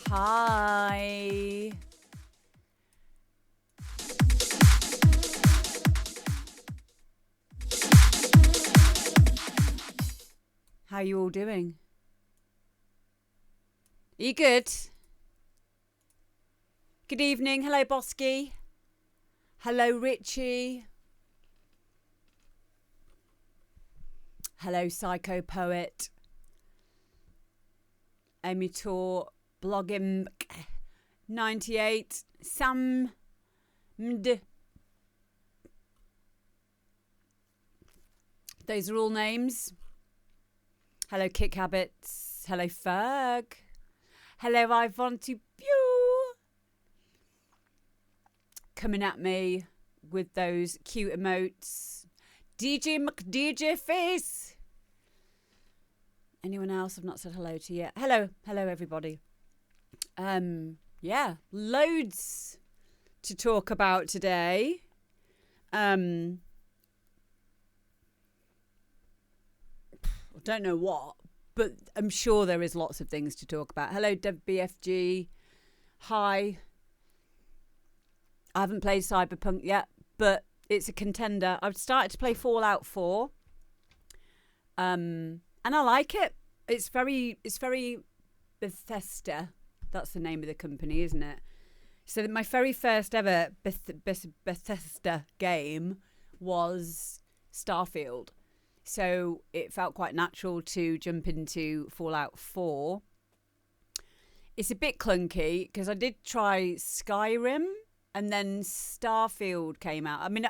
Hi. How are you all doing? Are you good? Good evening. Hello, Bosky. Hello, Richie. Hello, Psycho Poet. Amy Tor, Blogging 98, Sam Md. Those are all names. Hello, Kick Habits. Hello, Ferg. Hello, I want to pew. Coming at me with those cute emotes. DJ McDJ Face. Anyone else I've not said hello to yet? Hello everybody. Yeah, loads to talk about today. I don't know what, but I'm sure there is lots of things to talk about. Hello, WBFG. Hi. I haven't played Cyberpunk yet, but it's a contender. I've started to play Fallout 4. And I like it. It's very Bethesda. That's the name of the company, isn't it? So my very first ever Bethesda game was Starfield. So it felt quite natural to jump into Fallout 4. It's a bit clunky because I did try Skyrim and then Starfield came out. I mean,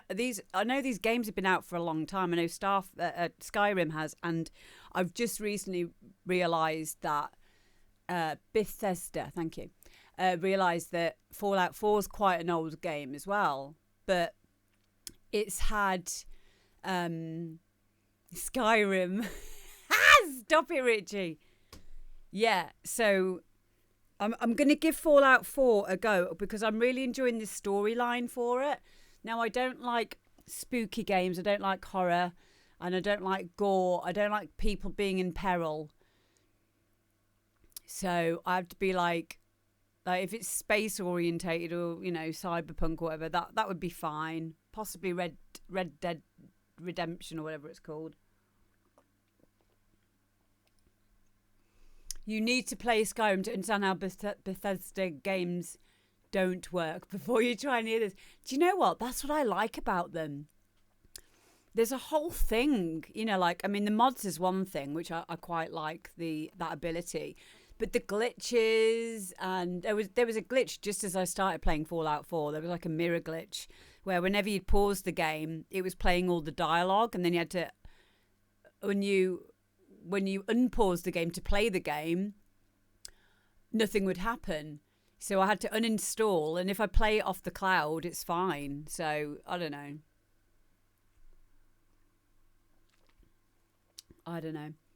I know these games have been out for a long time. I know Skyrim has, and I've just recently realised that Bethesda, thank you, realised that Fallout 4 is quite an old game as well. But it's had Skyrim. Stop it, Richie. Yeah, so I'm going to give Fallout 4 a go because I'm really enjoying the storyline for it. Now, I don't like spooky games. I don't like horror. And I don't like gore. I don't like people being in peril. So I have to be like if it's space orientated or, you know, cyberpunk or whatever, that would be fine. Possibly Red Dead Redemption or whatever it's called. You need to play Skyrim to understand how Bethesda games don't work before you try and hear this. Do you know what? That's what I like about them. There's a whole thing, you know, like, I mean, the mods is one thing, which I quite like that ability. But the glitches, and there was a glitch just as I started playing Fallout 4. There was like a mirror glitch where whenever you'd pause the game, it was playing all the dialogue, and then you had to, when you unpause the game to play the game, nothing would happen. So I had to uninstall, and if I play it off the cloud, it's fine. So I don't know.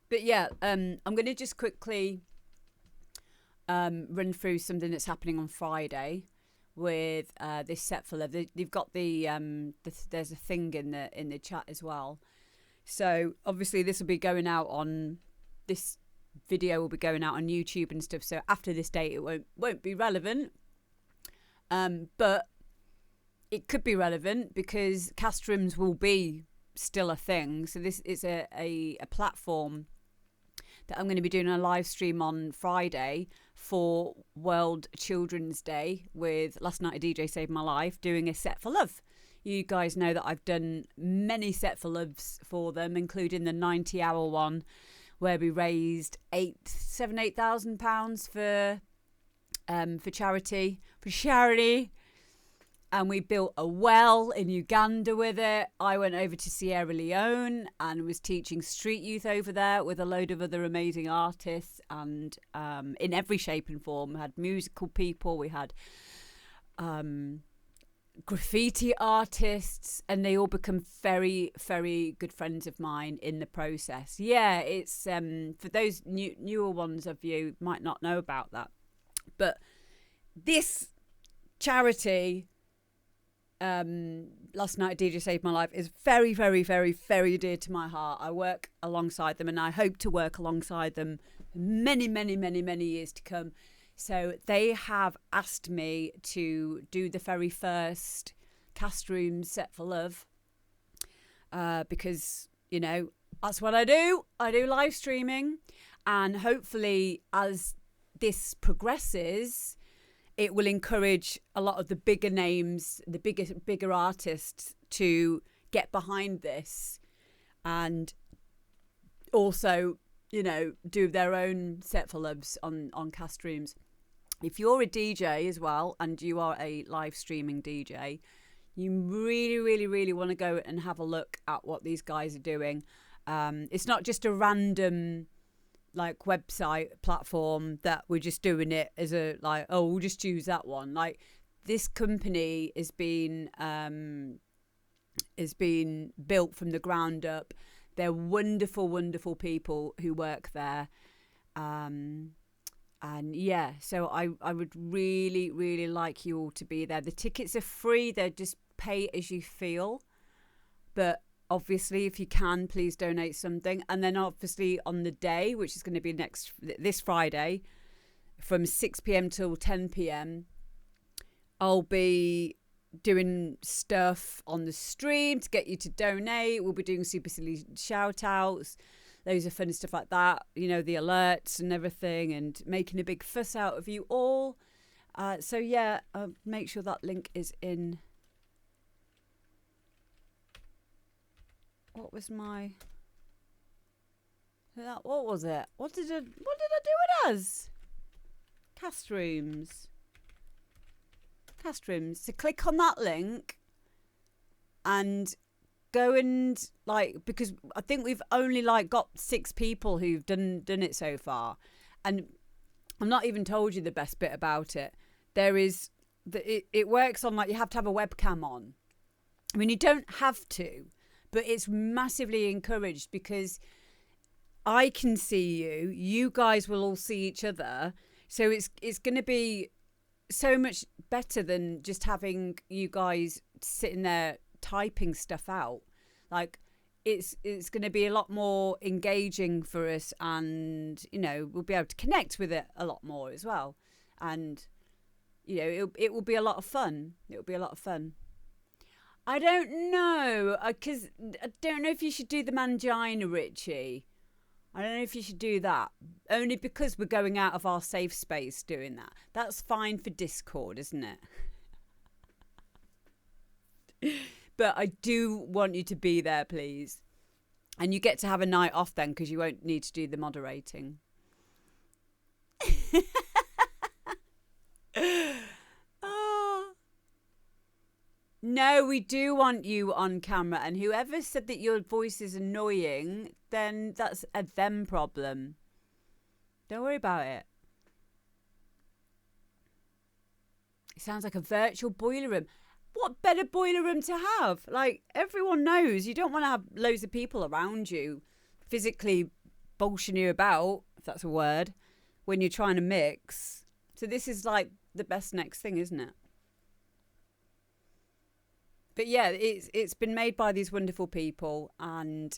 But yeah, I'm going to just quickly run through something that's happening on Friday with this set for love. They've got there's a thing in the chat as well. So obviously this video will be going out on YouTube and stuff. So after this date, it won't be relevant. But it could be relevant because cast rooms will be still a thing. So this is a platform that I'm going to be doing a live stream on Friday for World Children's Day with Last Night a DJ Saved My Life, doing a set for love. You guys know that I've done many set for loves for them, including the 90-hour one where we raised £8,000 for charity. And we built a well in Uganda with it. I went over to Sierra Leone and was teaching street youth over there with a load of other amazing artists, and in every shape and form. We had musical people, we had graffiti artists, and they all become very, very good friends of mine in the process. Yeah, it's for those newer ones of you might not know about that. But this charity, Last Night a DJ Saved My Life, is very, very, very, very dear to my heart. I work alongside them, and I hope to work alongside them many, many, many, many years to come. So they have asked me to do the very first cast room set for love, because, you know, that's what I do. I do live streaming, and hopefully as this progresses, it will encourage a lot of the bigger names, the bigger artists to get behind this, and also, you know, do their own set for loves on cast rooms. If you're a DJ as well, and you are a live streaming DJ, you really, really, really want to go and have a look at what these guys are doing. It's not just a random like website platform that we're just doing it as a like, oh, we'll just choose that one. Like, this company is being built from the ground up. They're wonderful, wonderful people who work there. And yeah, so I would really, really like you all to be there. The tickets are free. They're just pay as you feel. But obviously, if you can, please donate something. And then obviously on the day, which is going to be this Friday, from 6 p.m. till 10 p.m, I'll be doing stuff on the stream to get you to donate. We'll be doing super silly shout outs. Loads of fun stuff like that, you know, the alerts and everything, and making a big fuss out of you all. So yeah, make sure that link is in. What was my? What was it? What did I do it as? Cast rooms. So click on that link and go and like, because I think we've only like got 6 people who've done it so far, and I've not even told you the best bit about it. There is it works on, like, you have to have a webcam on. I mean, you don't have to, but it's massively encouraged because I can see you. You guys will all see each other, so it's going to be so much better than just having you guys sitting there typing stuff out. Like, it's going to be a lot more engaging for us, and, you know, we'll be able to connect with it a lot more as well. And, you know, it will be a lot of fun. I don't know, because I don't know if you should do the mangina, Richie. I don't know if you should do that, only because we're going out of our safe space doing that. That's fine for Discord, isn't it? But I do want you to be there, please. And you get to have a night off then, because you won't need to do the moderating. Oh. No, we do want you on camera. And whoever said that your voice is annoying, then that's a them problem. Don't worry about it. It sounds like a virtual boiler room. What better boiler room to have? Like, everyone knows you don't want to have loads of people around you physically bullshitting you about, if that's a word, when you're trying to mix. So this is like the best next thing, isn't it? But yeah, it's been made by these wonderful people, and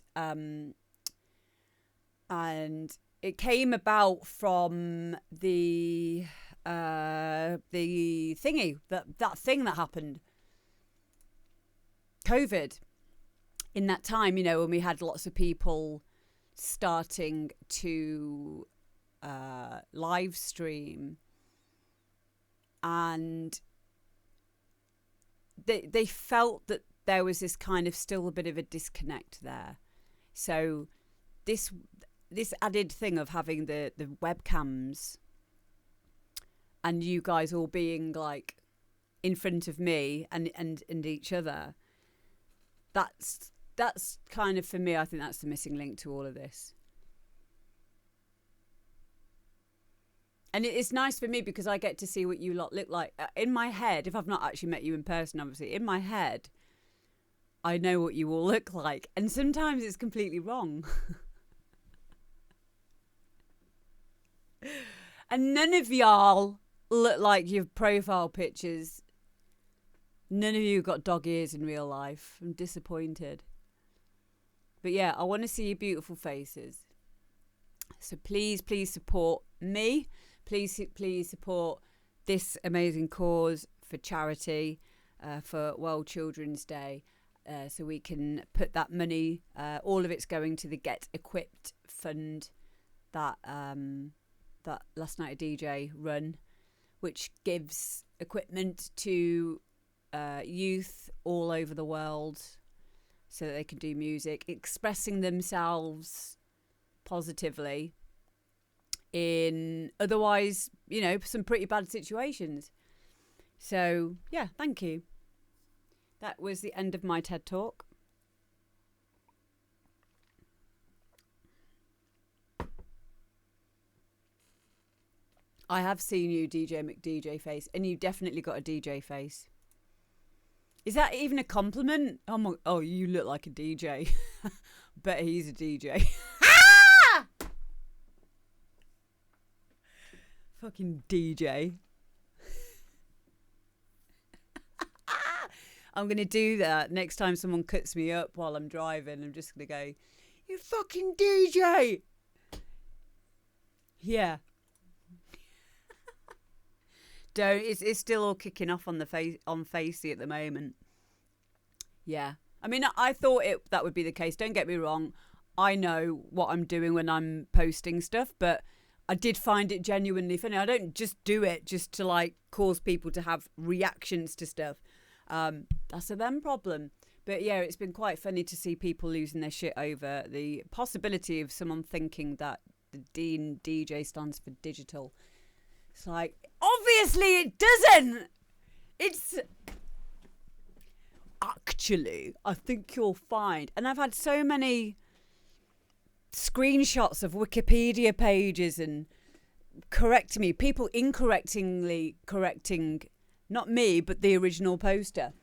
it came about from the thingy, that thing that happened, COVID. In that time, you know, when we had lots of people starting to live stream, and they felt that there was this kind of still a bit of a disconnect there. So this added thing of having the webcams and you guys all being like in front of me and each other, that's kind of, for me, I think that's the missing link to all of this. And it's nice for me because I get to see what you lot look like. In my head, if I've not actually met you in person, obviously, in my head, I know what you all look like. And sometimes it's completely wrong. And none of y'all look like your profile pictures. None of you got dog ears in real life. I'm disappointed. But yeah, I want to see your beautiful faces. So please, please support me. please support this amazing cause for charity for World Children's Day. So we can put that money, all of it's going to the Get Equipped Fund that Last Night a DJ run, which gives equipment to youth all over the world so that they can do music, expressing themselves positively in otherwise, some pretty bad situations. So, yeah, thank you. That was the end of my TED Talk. I have seen you, DJ McDJ face, and you definitely got a DJ face. Is that even a compliment? Oh, you look like a DJ. Bet he's a DJ. Fucking DJ. I'm going to do that next time someone cuts me up while I'm driving. I'm just going to go, you fucking DJ. Yeah. It's still all kicking off on Facey at the moment. Yeah. I mean, I thought that would be the case. Don't get me wrong. I know what I'm doing when I'm posting stuff, but I did find it genuinely funny. I don't just do it just to cause people to have reactions to stuff. That's a them problem. But yeah, it's been quite funny to see people losing their shit over the possibility of someone thinking that the D in DJ stands for digital. It's like, obviously it doesn't. It's actually, I think you'll find, and I've had so many screenshots of Wikipedia pages and correcting me, people incorrectly correcting not me but the original poster.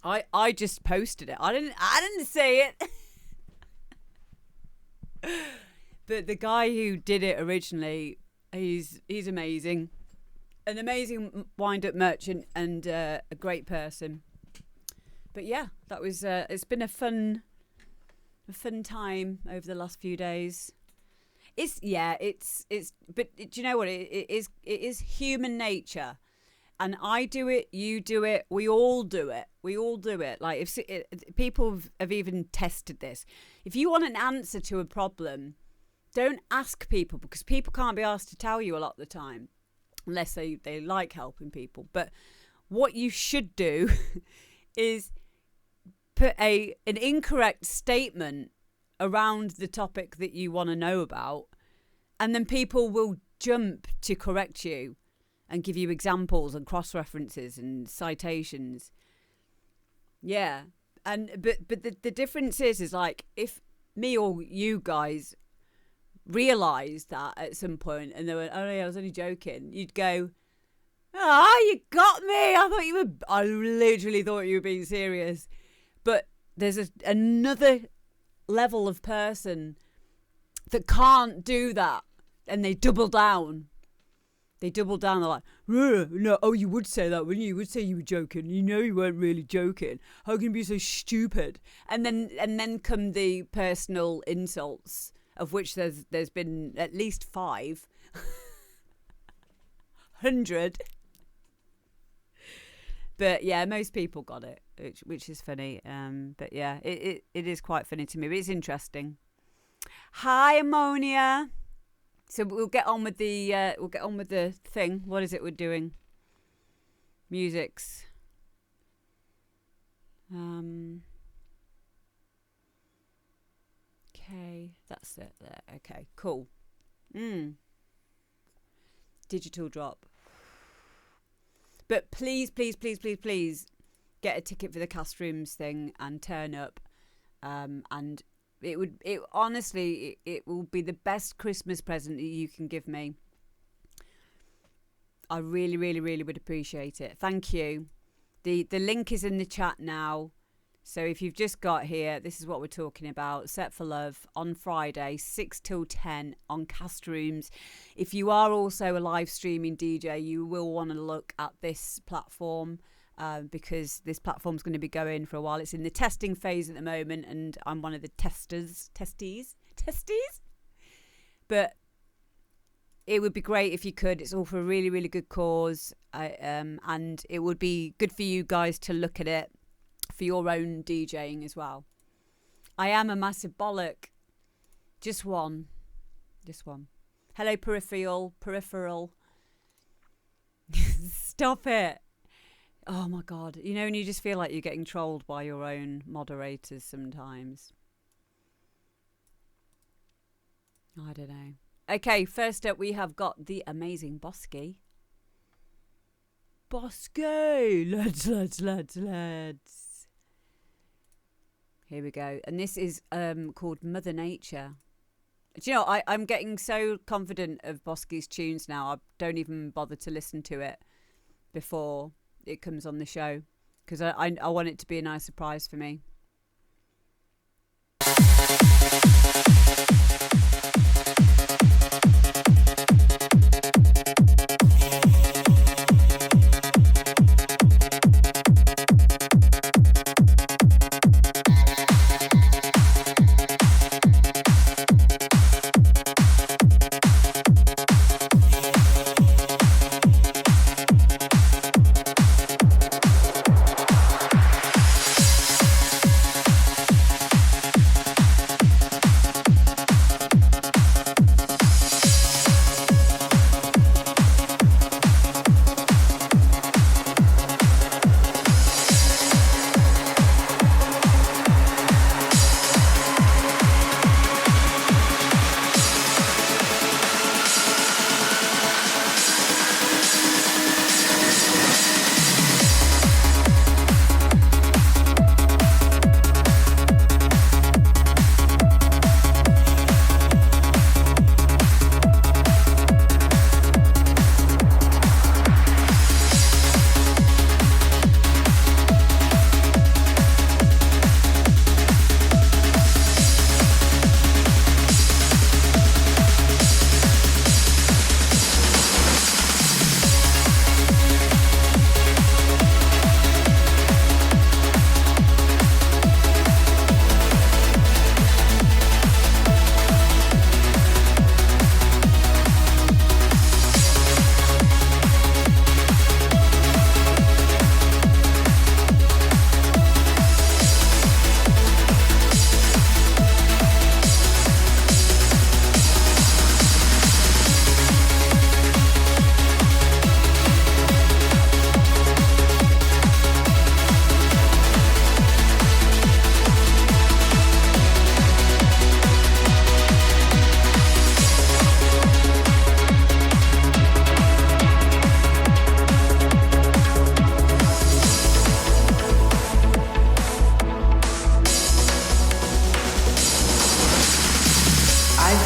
I just posted it. I didn't say it. But the guy who did it originally, he's amazing. An amazing wind-up merchant and a great person. But yeah, that was it's been a fun time over the last few days. It's but do you know what it is human nature. And I do it, you do it, we all do it. Like if people have even tested this. If you want an answer to a problem, don't ask people, because people can't be asked to tell you a lot of the time, unless they like helping people. But what you should do is put an incorrect statement around the topic that you want to know about, and then people will jump to correct you and give you examples and cross-references and citations. Yeah. But the difference is like, if me or you guys realised that at some point and they went, oh yeah, I was only joking, you'd go, you got me. I literally thought you were being serious. But there's another level of person that can't do that, and they double down. They're like, no, oh, you would say that, wouldn't you? You would say you were joking. You know you weren't really joking. How can you be so stupid? And then come the personal insults, of which there's been at least 500. But yeah, most people got it, which is funny. But yeah, it is quite funny to me. But it's interesting. Hi, Ammonia. So we'll get on with the thing. What is it we're doing? Musics. Okay, that's it there. Okay, cool. Digital drop. But please get a ticket for the cast rooms thing and turn up. And it honestly will be the best Christmas present that you can give me. I really, really, really would appreciate it. Thank you. The link is in the chat now. So if you've just got here, this is what we're talking about. Set for Love on Friday, 6 till 10 on Cast Rooms. If you are also a live streaming DJ, you will want to look at this platform. Because this platform's going to be going for a while. It's in the testing phase at the moment, and I'm one of the testies. But it would be great if you could. It's all for a really, really good cause. And it would be good for you guys to look at it for your own DJing as well. I am a massive bollock. Just one. Hello, peripheral. Stop it. Oh my God. You know, and you just feel like you're getting trolled by your own moderators sometimes. I don't know. Okay, first up we have got the amazing Bosky. Let's. Here we go. And this is called Mother Nature. Do you know, I'm getting so confident of Bosky's tunes now, I don't even bother to listen to it before it comes on the show, because I want it to be a nice surprise for me.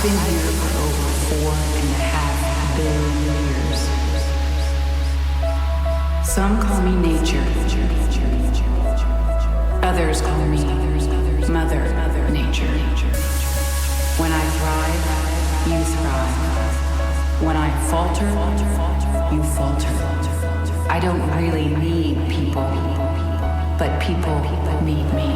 been here for over 4.5 billion years. Some call me nature. Others call me Mother Nature. When I thrive, you thrive. When I falter, you falter. I don't really need people, but people need me.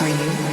Are you?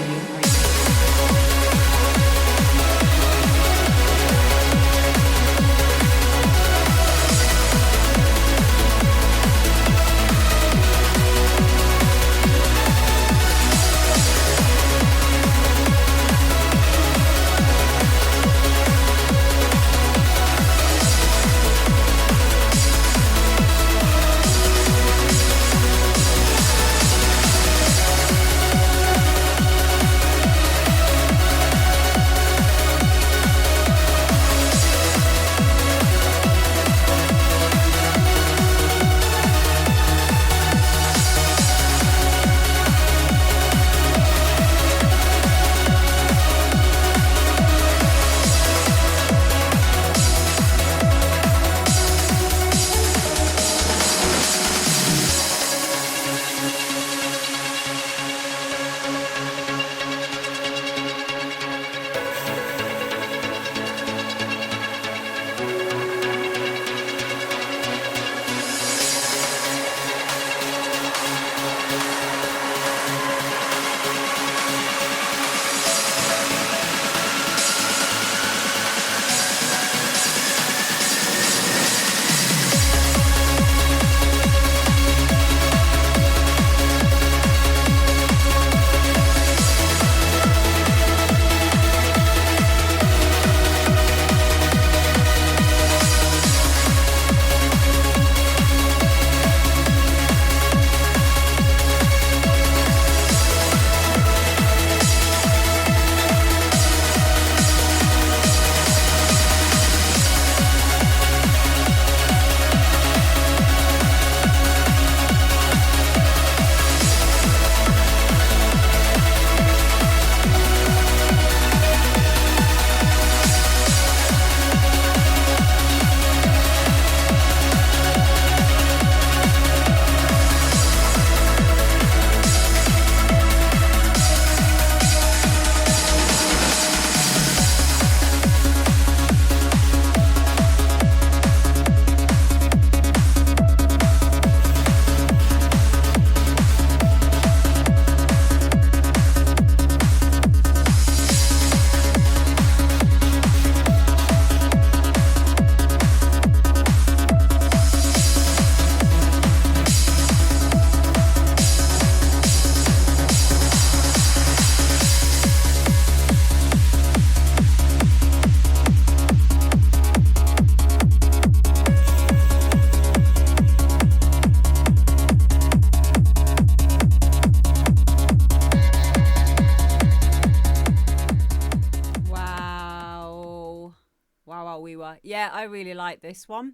Yeah, I really like this one.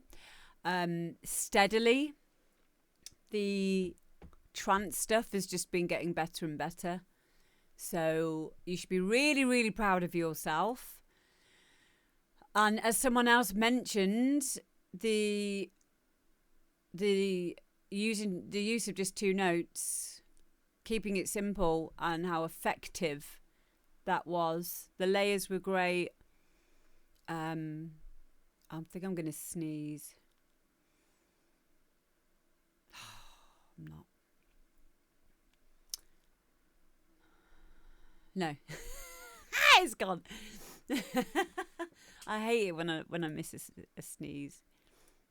Steadily, the trance stuff has just been getting better and better. So you should be really, really proud of yourself. And as someone else mentioned, the use of just two notes, keeping it simple, and how effective that was. The layers were great. I think I'm going to sneeze. I'm not. No. It's gone. I hate it when I miss a sneeze.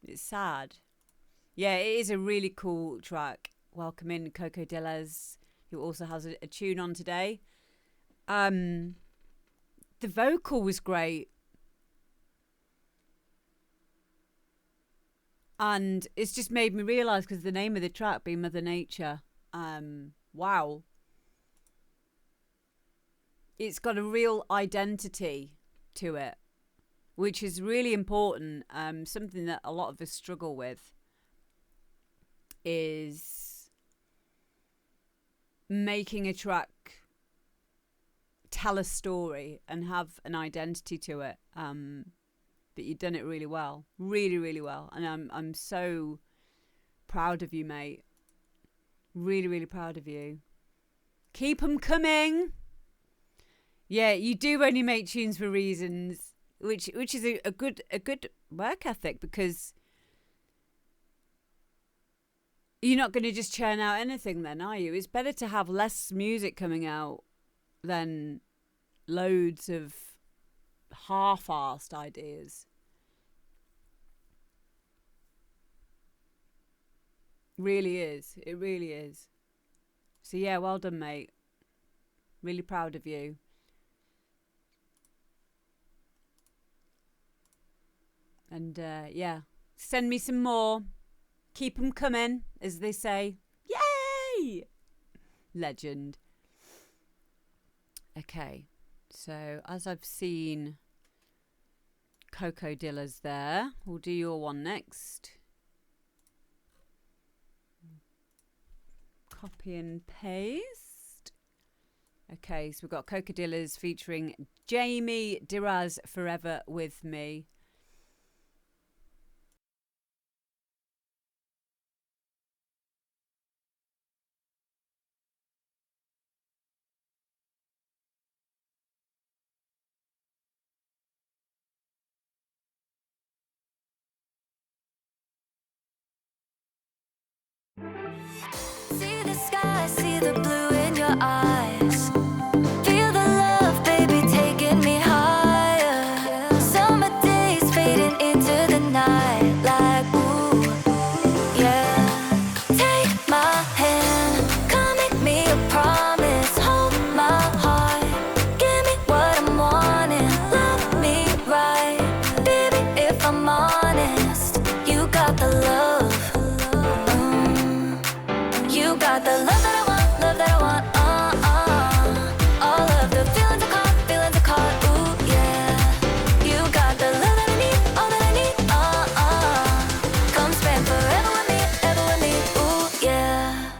It's sad. Yeah, it is a really cool track. Welcome in Coco Delez, who also has a tune on today. The vocal was great. And it's just made me realise, because the name of the track being Mother Nature, wow. It's got a real identity to it, which is really important. Something that a lot of us struggle with is making a track tell a story and have an identity to it. But you've done it really well, really, really well, and I'm so proud of you, mate. Really, really proud of you. Keep them coming. Yeah, you do only make tunes for reasons, which is a good work ethic, because you're not going to just churn out anything then, are you? It's better to have less music coming out than loads of half-assed ideas. Really is. It really is. So yeah, well done, mate. Really proud of you. And yeah, send me some more. Keep them coming, as they say. Yay! Legend. Okay, so as I've seen Coco Dilla's there, we'll do your one next. Copy and paste. Okay, so we've got Coco Dilla's featuring Jamie Diraz, Forever With Me. See the sky, see the blue in your eyes. Feel the love, baby, taking me higher. Summer days fading into the night, like ooh, yeah. Take my hand, come make me a promise. Hold my heart, give me what I'm wanting. Love me right, baby, if I'm honest. You got the love. You got the love that I want, love that I want, all of the feelings are caught, ooh, yeah. You got the love that I need, all that I need, come spend forever with me, ever with me, ooh, yeah.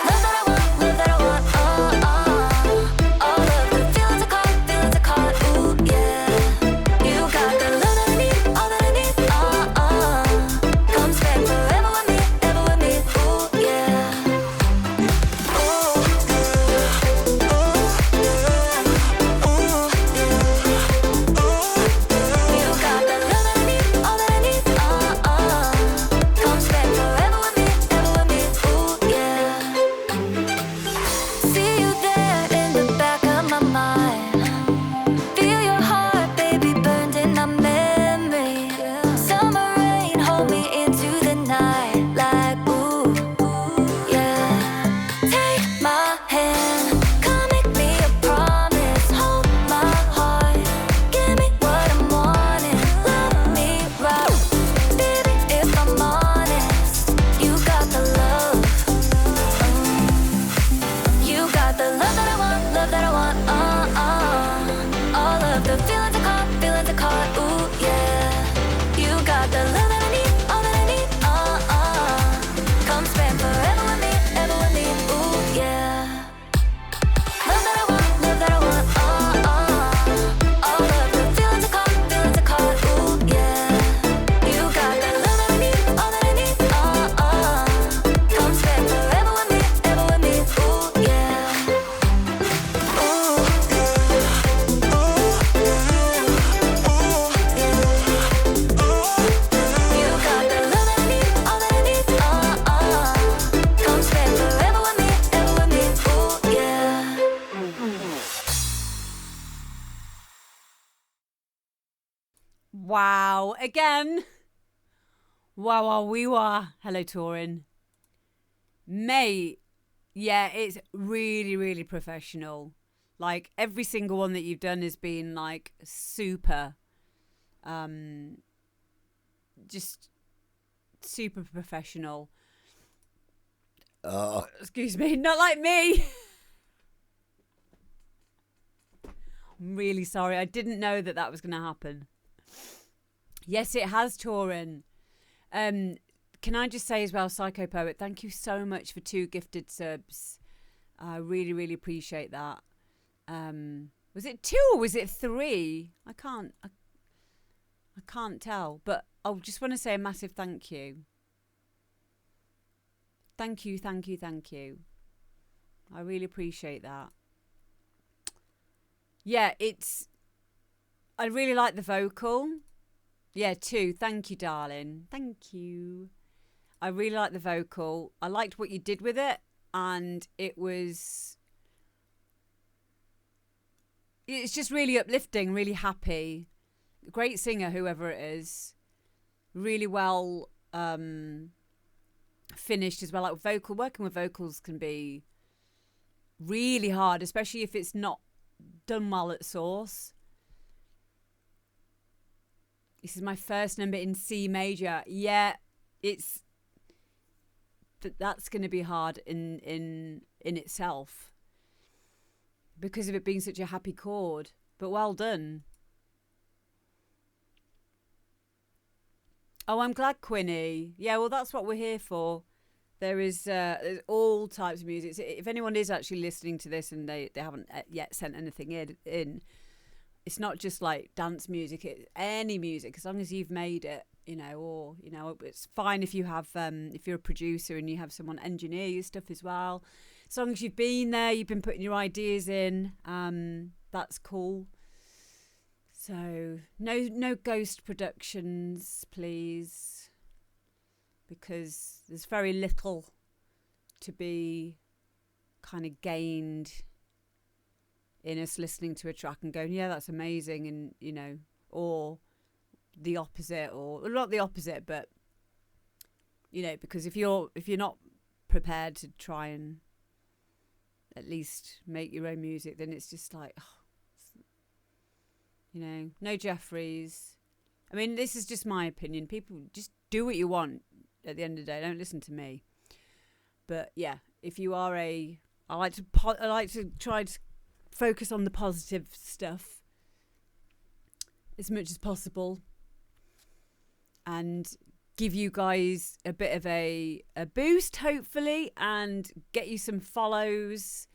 Love that I want, all of the feelings are caught, ooh, yeah. You got the love that I need, all that I need, come spend forever with me, ever with me, ooh, yeah. You got the love that I need, all that I need, come spend forever with me, ever with me, ooh, yeah. See you there in the back of my mind. Feel your heart, baby, burned in my memory. Summer rain, hold me into the night, like ooh, yeah. Take my hand, come make me a promise. Hold my heart, give me what I'm wanting. Love me right, baby, if I'm honest. You got the love. You got the love that I want, love that I want, all of the feelings are caught, ooh, yeah. You got the love that I need, all that I need, come spend forever with me, ever with me, ooh, yeah. Love that I want, all of the feelings are caught, ooh, yeah. You got the love that I need, all that I need, come spend forever with me, ever with me, ooh, yeah. You got the love that I need, all that I need, come spend forever with me, ever with me, ooh, yeah. Wow, again. Wow, we were. Hello, Torin. Mate, yeah, it's really, really professional. Like, every single one that you've done has been, like, super. Just super professional. Excuse me, not like me. I'm really sorry. I didn't know that that was going to happen. Yes, it has, Torin. Can I just say as well, Psycho Poet, thank you so much for 2 gifted subs. I really, really appreciate that. Was it 2 or was it 3? I can't tell. But I just want to say a massive thank you. Thank you. I really appreciate that. Yeah, I really like the vocal. Yeah, 2. Thank you, darling. Thank you. I really like the vocal. I liked what you did with it. And it was it's just really uplifting, really happy. Great singer, whoever it is. Really well finished as well. Like working with vocals can be really hard, especially if it's not done well at source. This is my first number in C major. Yeah, that's going to be hard in itself because of it being such a happy chord. But well done. Oh, I'm glad, Quinny. Yeah, well, that's what we're here for. There's all types of music. So if anyone is actually listening to this and they haven't yet sent anything in, it's not just like dance music. It's any music, as long as you've made it, or it's fine if you have if you're a producer and you have someone engineer your stuff as well. As long as you've been there, you've been putting your ideas in. That's cool. So no ghost productions, please, because there's very little to be kind of gained in us listening to a track and going, yeah, that's amazing, and or the opposite, or not the opposite, but because if you're not prepared to try and at least make your own music, then it's just like, no Jeffries. I mean, this is just my opinion. People just do what you want at the end of the day. Don't listen to me. But yeah, if you are I like to try to focus on the positive stuff as much as possible and give you guys a bit of a boost, hopefully, and get you some follows.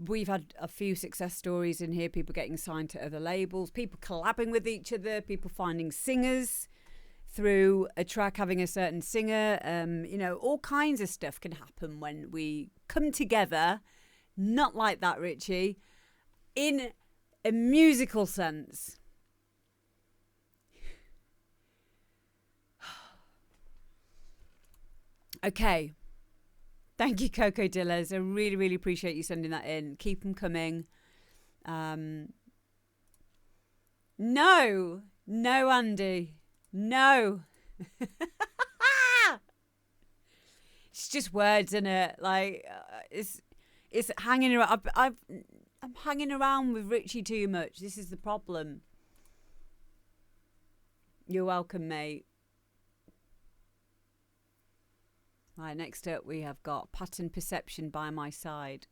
We've had a few success stories in here, people getting signed to other labels, people collabing with each other, people finding singers through a track having a certain singer. All kinds of stuff can happen when we come together. Not like that, Richie. In a musical sense. Okay. Thank you, Coco Dillas. I really, really appreciate you sending that in. Keep them coming. No, Andy. No. It's just words, isn't it? Like, it's hanging around. I'm hanging around with Richie too much. This is the problem. You're welcome, mate. Right, next up we have got Pattern Perception by My Side.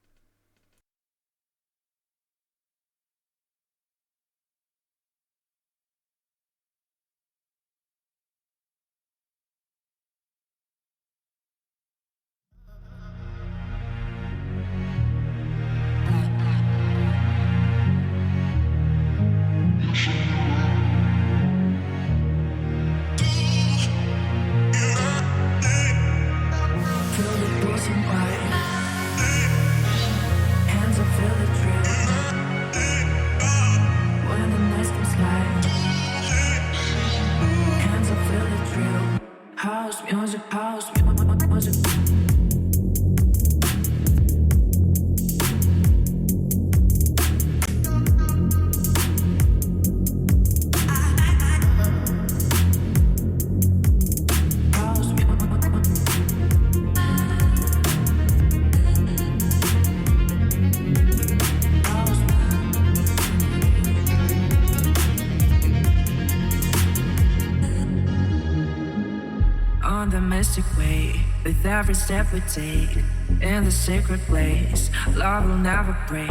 With every step we take in the sacred place, love will never break.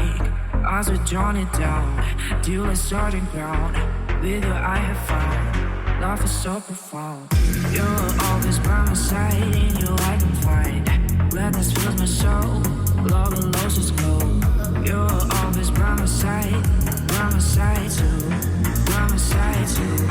As we journey down to a certain ground, with you I have found love is so profound. You're always by my side, in you I can find gladness fills my soul, love will lose its glow. You're always by my side too, by my side too.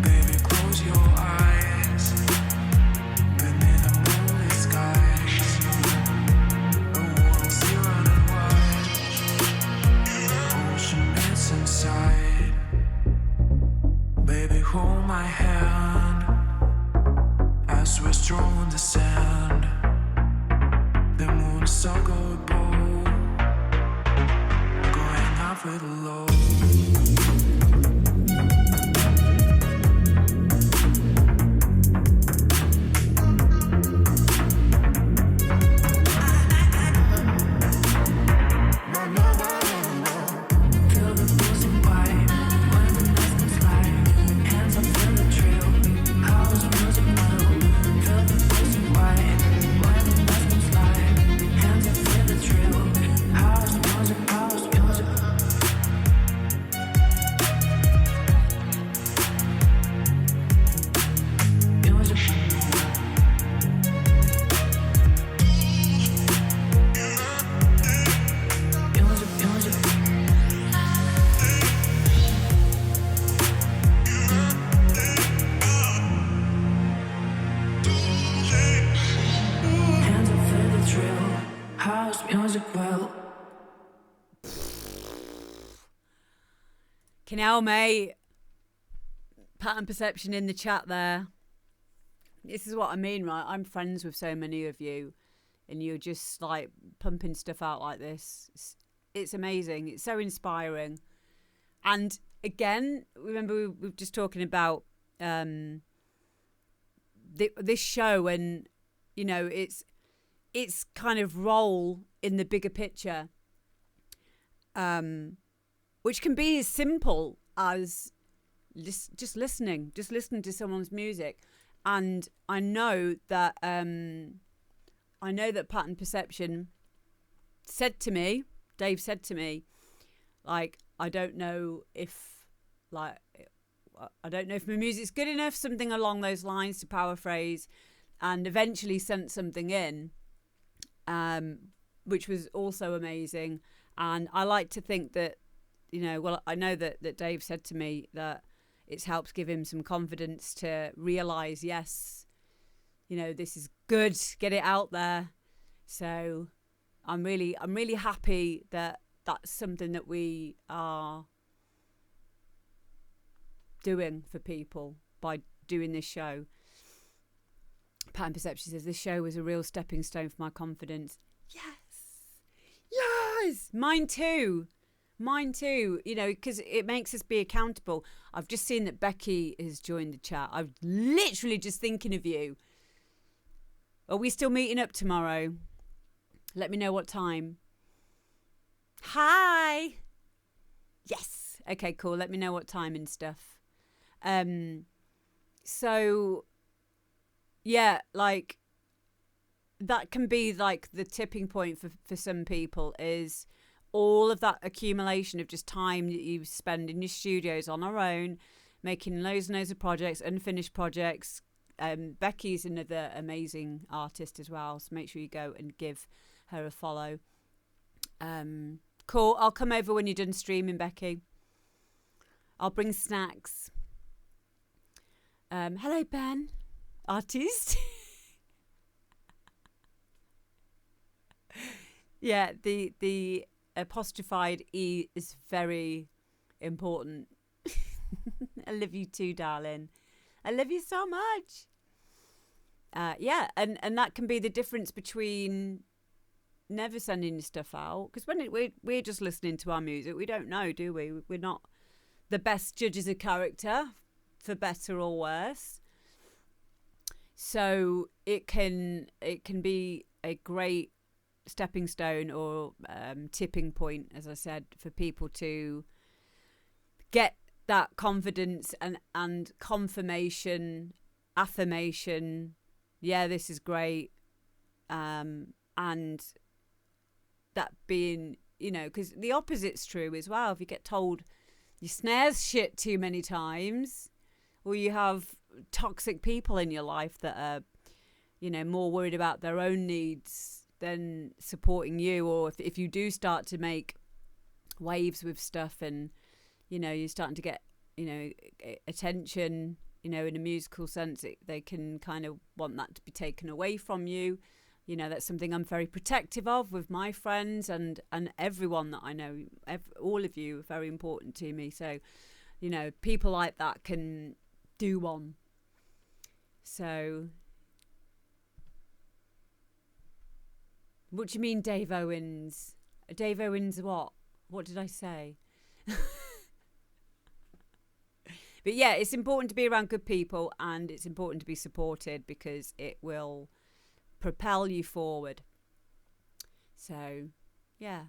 Baby, close your eyes beneath the moonlit skies. so good, boo. Going out for the low. Canal, mate. Pattern perception in the chat there. This is what I mean, right? I'm friends with so many of you, and you're just like pumping stuff out like this. It's amazing. It's so inspiring. And again, remember we were just talking about this show, and you know, its kind of role in the bigger picture. Which can be as simple as just listening to someone's music. And I know that pattern perception said to me, Dave said to me, like, I don't know if my music's good enough, something along those lines, to paraphrase, and eventually sent something in, which was also amazing. And I like to think that, you know, well, I know that Dave said to me that it's helped give him some confidence to realise, yes, you know, this is good, get it out there. So I'm really happy that that's something that we are doing for people by doing this show. Pattern Perception says, this show was a real stepping stone for my confidence. Yes, mine too, you know, because it makes us be accountable. I've just seen that Becky has joined the chat. I'm literally just thinking of you. Are we still meeting up tomorrow? Let me know what time. Hi. Yes. Okay, cool. Let me know what time and stuff. So yeah, like that can be like the tipping point for some people, is all of that accumulation of just time that you spend in your studios on our own, making loads and loads of projects, unfinished projects. Becky's another amazing artist as well, so make sure you go and give her a follow. Cool. I'll come over when you're done streaming, Becky. I'll bring snacks. Hello, Ben. Artist. Yeah, the apostrophied E is very important. I love you too, darling. I love you so much. Yeah, and that can be the difference between never sending your stuff out, because when we're just listening to our music, we don't know, do we? We're not the best judges of character, for better or worse. So it can be a great stepping stone or tipping point, as I said, for people to get that confidence and confirmation, affirmation. Yeah, this is great. And that being, you know, because the opposite's true as well. If you get told your snare's shit too many times, or you have toxic people in your life that are, you know, more worried about their own needs than supporting you, or if you do start to make waves with stuff and, you know, you're starting to get, you know, attention, you know, in a musical sense, they can kind of want that to be taken away from you. You know, that's something I'm very protective of with my friends and everyone that I know. All of you are very important to me. So, you know, people like that can do one. So What do you mean, Dave Owens? Dave Owens what? What did I say? But yeah, it's important to be around good people, and it's important to be supported because it will propel you forward. So, yeah.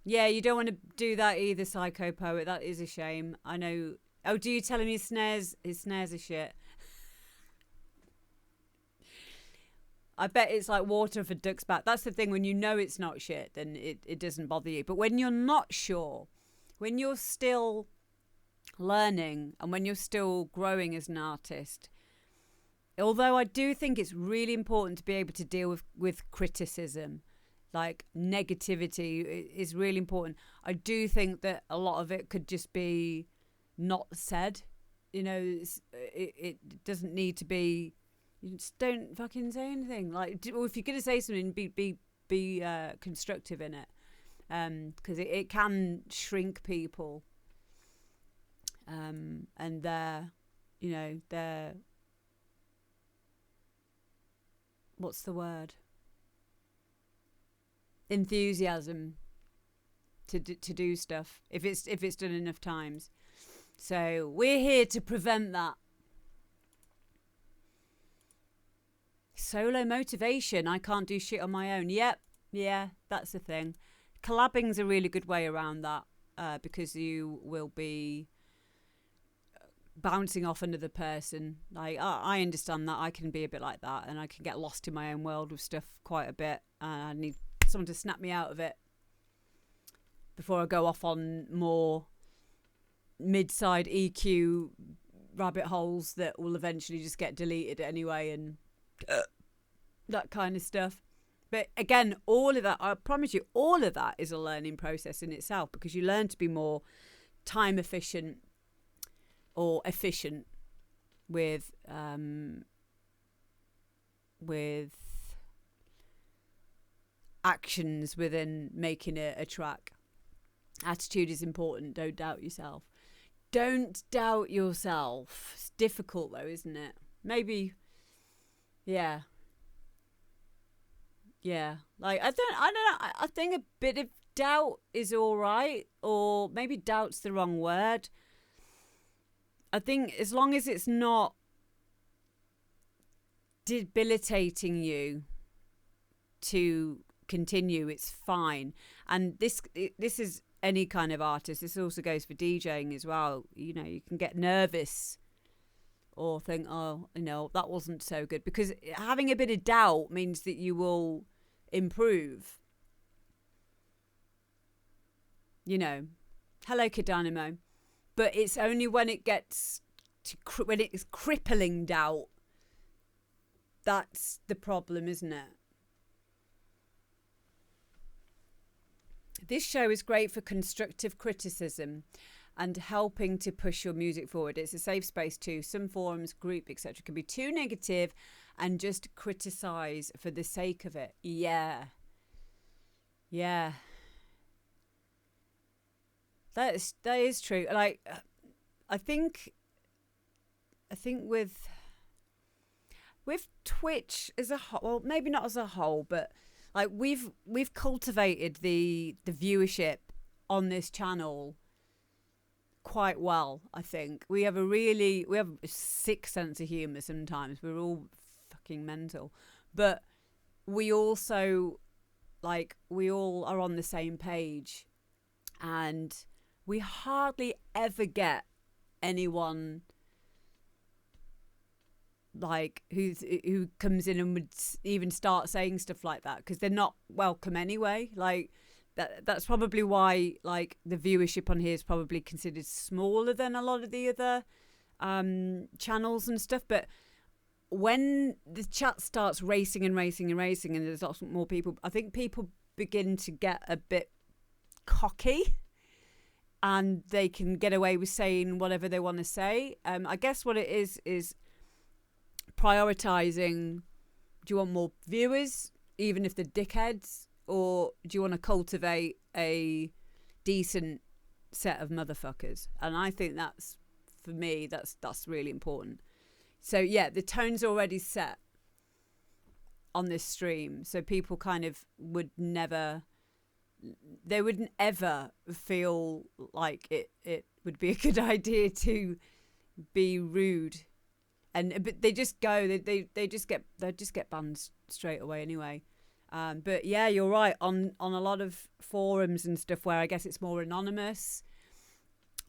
Yeah, you don't want to do that either, Psycho Poet. That is a shame. I know. Oh, do you tell him his snares are shit? I bet it's like water for duck's back. That's the thing. When you know it's not shit, then it doesn't bother you. But when you're not sure, when you're still learning and when you're still growing as an artist, although I do think it's really important to be able to deal with criticism, like negativity is really important. I do think that a lot of it could just be not said. You know, it doesn't need to be. You just don't fucking say anything. Like, or if you're gonna say something, be constructive in it, because it can shrink people. And their, you know, their, what's the word? Enthusiasm to do stuff if it's done enough times. So we're here to prevent that. Solo motivation. I can't do shit on my own. Yep. Yeah, that's the thing. Collabing's a really good way around that, because you will be bouncing off another person. Like, I understand that. I can be a bit like that, and I can get lost in my own world with stuff quite a bit. I need someone to snap me out of it before I go off on more mid-side EQ rabbit holes that will eventually just get deleted anyway, and that kind of stuff. But again, all of that, I promise you, all of that is a learning process in itself, because you learn to be more time efficient or efficient with actions within making a track. Attitude is important. Don't doubt yourself. Don't doubt yourself. It's difficult though, isn't it? Maybe, yeah. Yeah. Like, I don't know. I think a bit of doubt is all right, or maybe doubt's the wrong word. I think as long as it's not debilitating you to continue, it's fine. And this is any kind of artist. This also goes for DJing as well. You know, you can get nervous or think, oh, you know, that wasn't so good, because having a bit of doubt means that you will improve. You know, hello Kadanimo. But it's only when it gets to when it's crippling doubt, that's the problem, isn't it? This show is great for constructive criticism and helping to push your music forward. It's a safe space too. Some forums, group, etc. can be too negative and just criticize for the sake of it. Yeah. Yeah. That is true. Like, I think with Twitch as a whole, well, maybe not as a whole, but like we've cultivated the viewership on this channel quite well. I think we have a sick sense of humor. Sometimes we're all fucking mental, but we also, like, we all are on the same page, and we hardly ever get anyone like who comes in and would even start saying stuff like that, because they're not welcome anyway. Like that's probably why, like, the viewership on here is probably considered smaller than a lot of the other channels and stuff. But when the chat starts racing and there's lots more people, I think people begin to get a bit cocky, and they can get away with saying whatever they want to say. I guess what it is prioritizing. Do you want more viewers, even if they're dickheads, or do you want to cultivate a decent set of motherfuckers? And I think that's, for me, that's really important. So yeah, the tone's already set. on this stream, so people kind of would never, they wouldn't ever feel like it would be a good idea to be rude, but they just go, they just get banned straight away anyway. But yeah, you're right, on a lot of forums and stuff where I guess it's more anonymous,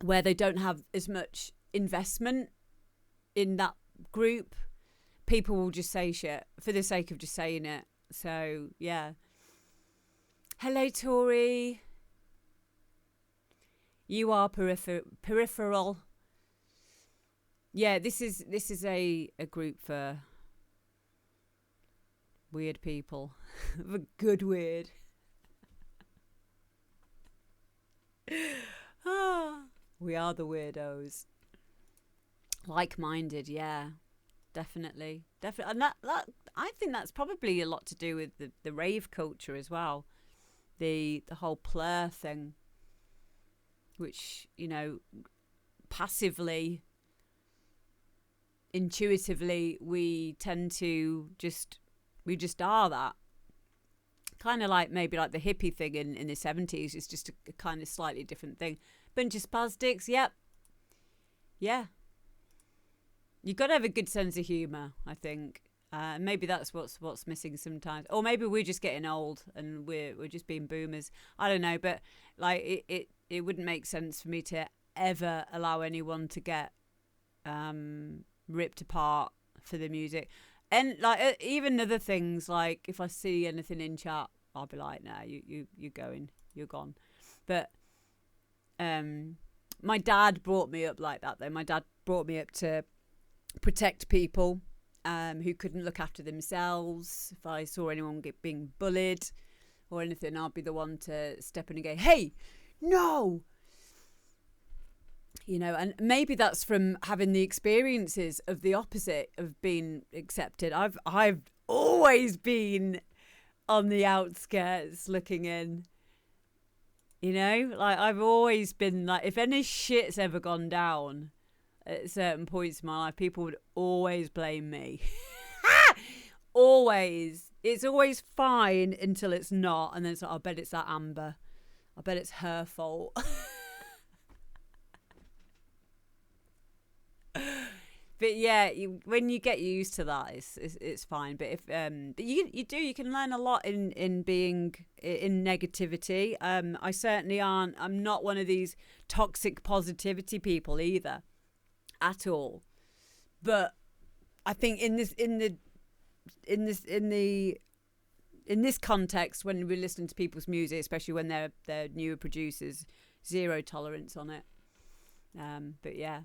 where they don't have as much investment in that group, people will just say shit for the sake of just saying it. So yeah. Hello, Tori. You are peripheral. Yeah, this is a group for weird people. The good weird. We are the weirdos. Like-minded, yeah. Definitely. And that I think that's probably a lot to do with the rave culture as well. The whole plur thing, which, you know, passively, intuitively, we tend to just are that. Kind of like maybe like the hippie thing in the 70s. It's just a kind of slightly different thing. Bunch of spastics, yep. Yeah. You've got to have a good sense of humour, I think. Maybe that's what's missing sometimes. Or maybe we're just getting old and we're just being boomers. I don't know, but like it wouldn't make sense for me to ever allow anyone to get ripped apart for the music. And like even other things, like if I see anything in chat, I'll be like, nah, you're going, you're gone. But my dad brought me up like that though. My dad brought me up to protect people who couldn't look after themselves. If I saw anyone being bullied or anything, I'd be the one to step in and go, hey, no! You know, and maybe that's from having the experiences of the opposite of being accepted. I've always been on the outskirts looking in. You know, like I've always been like, if any shit's ever gone down at certain points in my life, people would always blame me. Always. It's always fine until it's not, and then it's like, I bet it's that Amber. I bet it's her fault. But yeah, when you get used to that, it's fine. But if but you can learn a lot in being in negativity. I certainly aren't. I'm not one of these toxic positivity people either, at all. But I think in this context, when we're listening to people's music, especially when they're newer producers, zero tolerance on it. But yeah.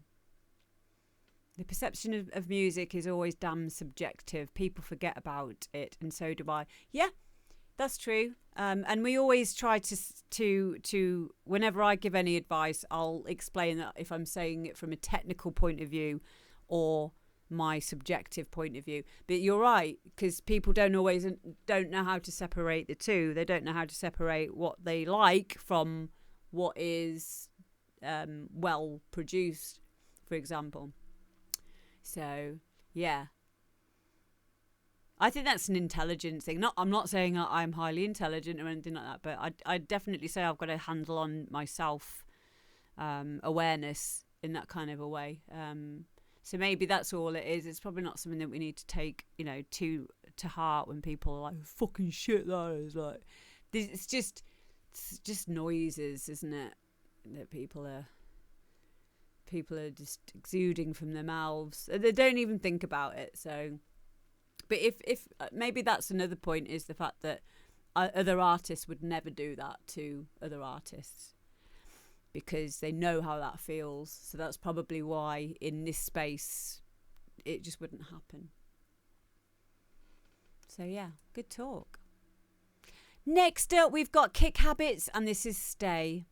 The perception of music is always damn subjective. People forget about it, and so do I. Yeah, that's true. And we always try to whenever I give any advice, I'll explain that if I'm saying it from a technical point of view or my subjective point of view. But you're right, because people don't know how to separate the two. They don't know how to separate what they like from what is well produced, for example. So, yeah. I think that's an intelligence thing. I'm not saying I'm highly intelligent or anything like that, but I definitely say I've got a handle on myself awareness in that kind of a way. So maybe that's all it is. It's probably not something that we need to take, to heart when people are like, fucking shit that is. Like, it's just noises, isn't it? That people are just exuding from their mouths. They don't even think about it. So, but if maybe that's another point, is the fact that other artists would never do that to other artists because they know how that feels. So that's probably why in this space it just wouldn't happen. So yeah, good talk. Next up, we've got Kick Habits, and this is Stay.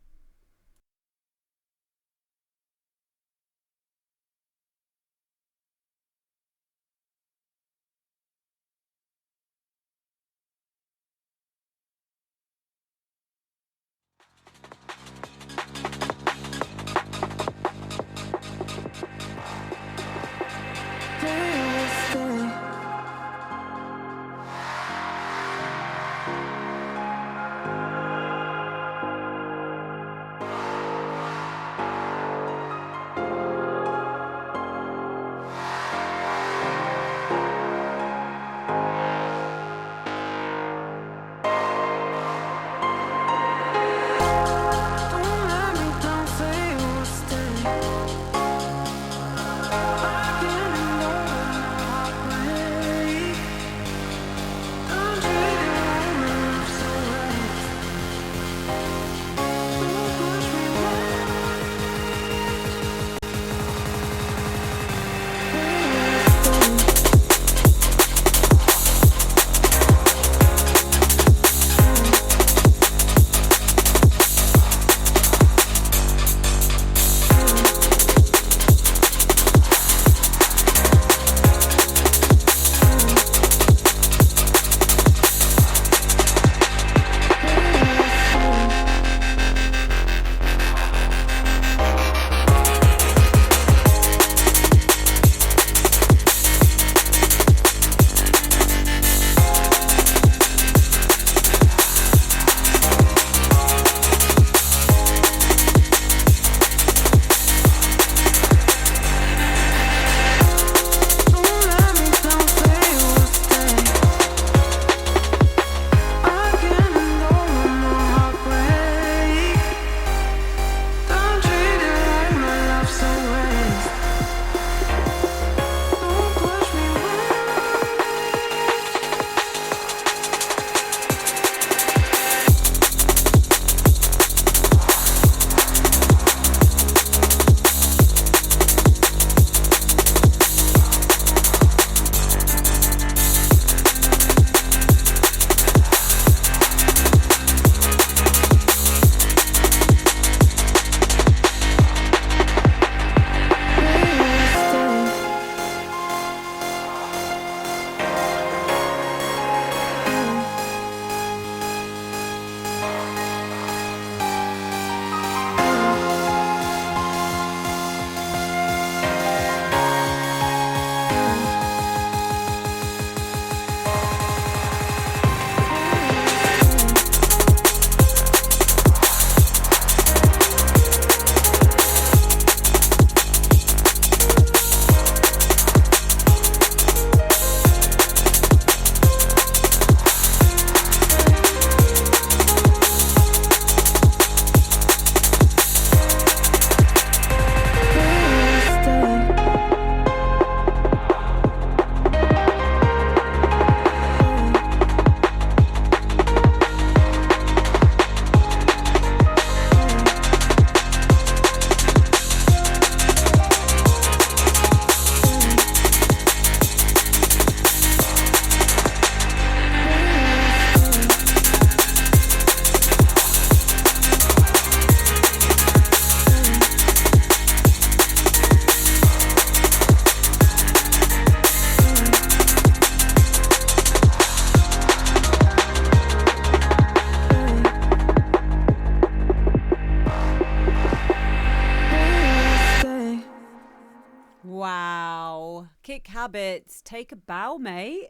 Kick Habits, take a bow, mate.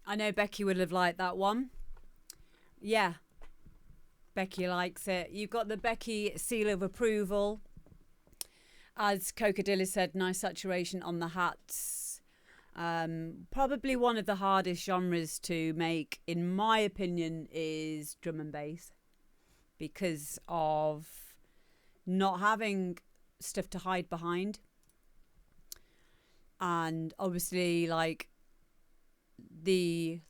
I know Becky would have liked that one. Yeah, Becky likes it. You've got the Becky seal of approval. As Cocodilla said, nice saturation on the hats. Probably one of the hardest genres to make, in my opinion, is drum and bass, because of not having stuff to hide behind. And obviously, like, the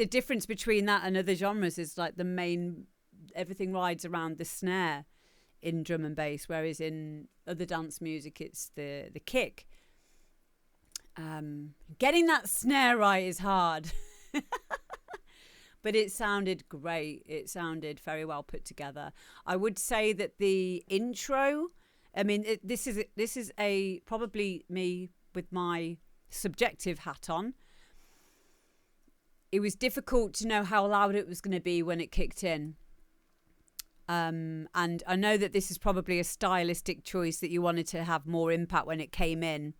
difference between that and other genres is like everything rides around the snare in drum and bass, whereas in other dance music it's the kick. Getting that snare right is hard. But it sounded great. It sounded very well put together. I would say that the intro, I mean, this is a probably me with my subjective hat on. It was difficult to know how loud it was going to be when it kicked in. And I know that this is probably a stylistic choice, that you wanted to have more impact when it came in,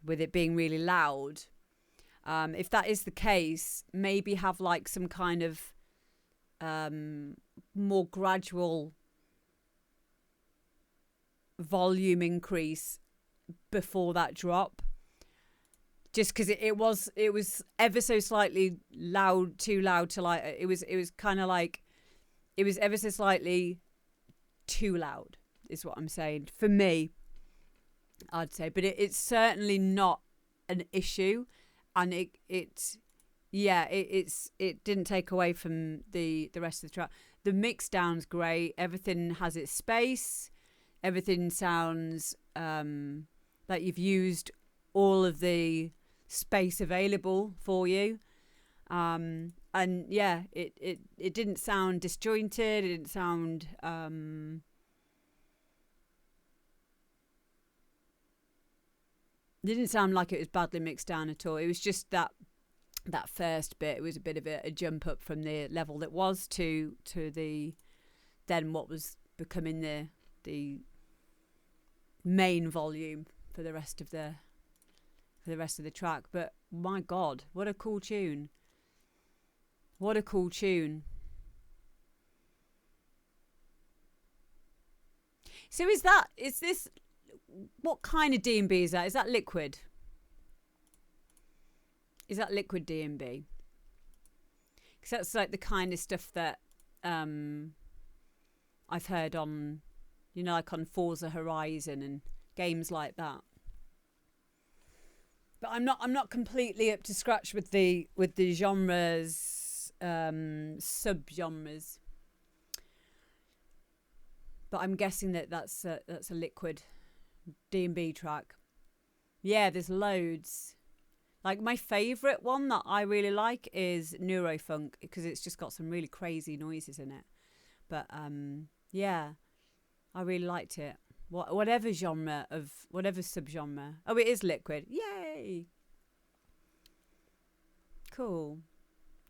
with it being really loud. If that is the case, maybe have like some kind of more gradual volume increase before that drop. Just because it was ever so slightly loud, too loud to like. It was kind of like, it was ever so slightly too loud, is what I'm saying. For me, I'd say. But it's certainly not an issue. And it didn't take away from the rest of the track. The mix down's great. Everything has its space. Everything sounds like you've used all of the space available for you. And yeah, it didn't sound disjointed. It didn't sound like it was badly mixed down at all. It was just that first bit. It was a bit of a jump up from the level that was to the then what was becoming the main volume for the rest of the track. But my God, what a cool tune! What a cool tune! So is this? What kind of D&B is that? Is that liquid? Is that liquid D&B? Because that's like the kind of stuff that I've heard on, like on Forza Horizon and games like that. But I'm not completely up to scratch with the genres, sub-genres. But I'm guessing that's a liquid D&B track. Yeah, there's loads. Like my favourite one that I really like is Neurofunk, because it's just got some really crazy noises in it. But yeah, I really liked it. Whatever genre of whatever subgenre. Oh, it is liquid. Yay! Cool.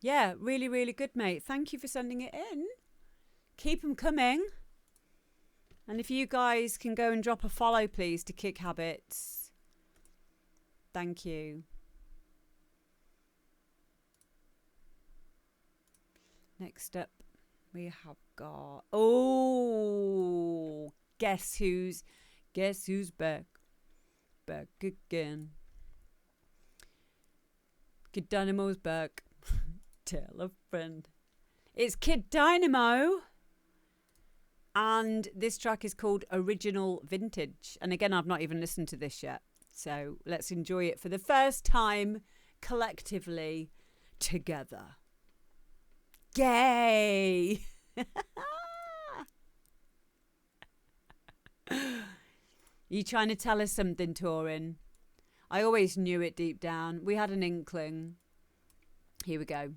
Yeah, really, really good, mate. Thank you for sending it in. Keep them coming. And if you guys can go and drop a follow, please, to Kick Habits. Thank you. Next up, we have got... Oh, guess who's back? Back again. Kid Dynamo's back. Tell a friend. It's Kid Dynamo. And this track is called Original Vintage. And again, I've not even listened to this yet. So let's enjoy it for the first time collectively together. Gay! You trying to tell us something, Torin? I always knew it deep down. We had an inkling. Here we go.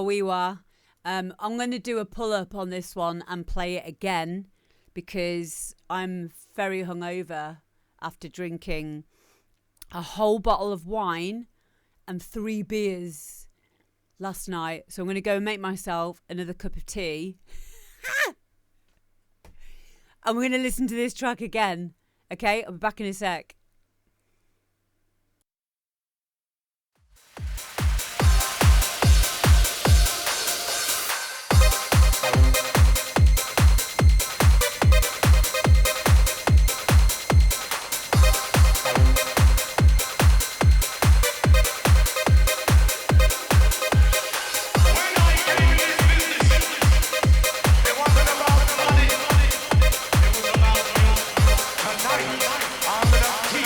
We were. I'm going to do a pull-up on this one and play it again because I'm very hungover after drinking a whole bottle of wine and 3 beers last night. So I'm going to go and make myself another cup of tea. And we're going to listen to this track again. Okay, I'll be back in a sec. I'm gonna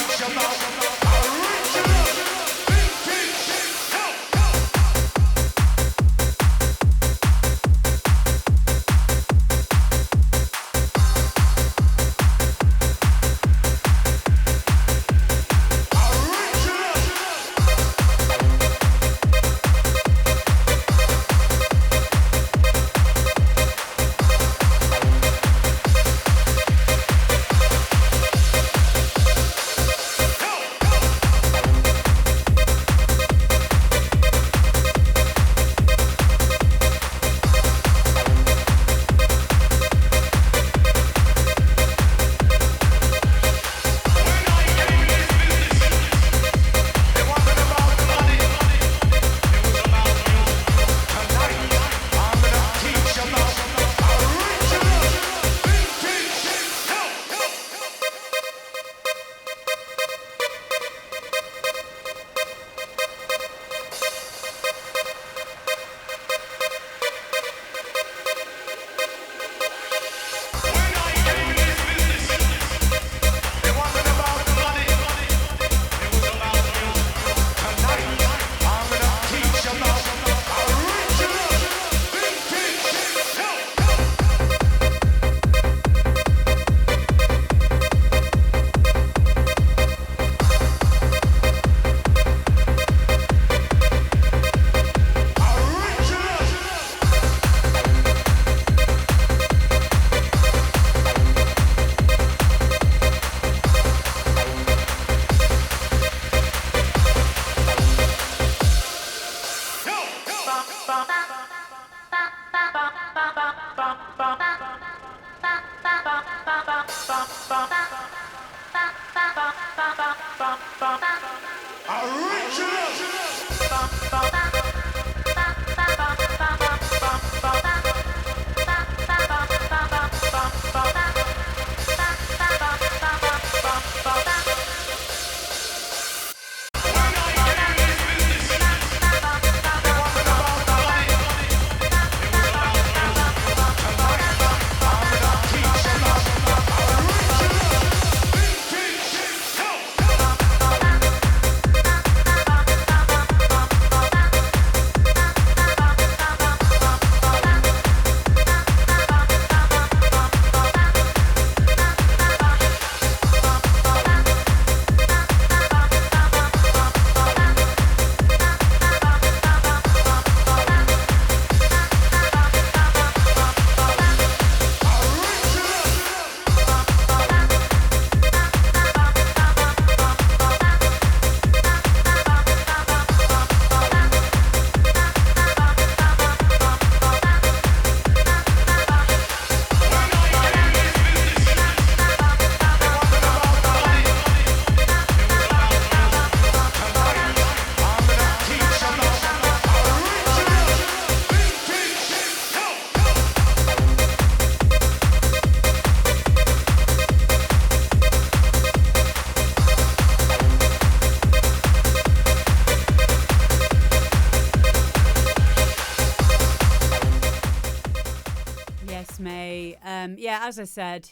As I said,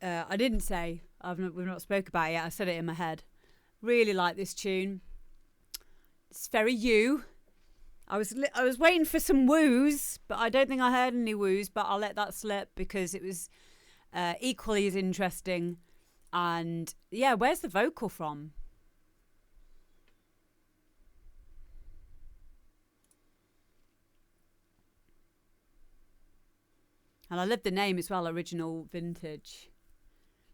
I didn't say we've not spoke about it yet. I said it in my head. Really like this tune. It's very you. I was waiting for some woos, but I don't think I heard any woos. But I'll let that slip because it was equally as interesting. And yeah, where's the vocal from? And I love the name as well, Original Vintage.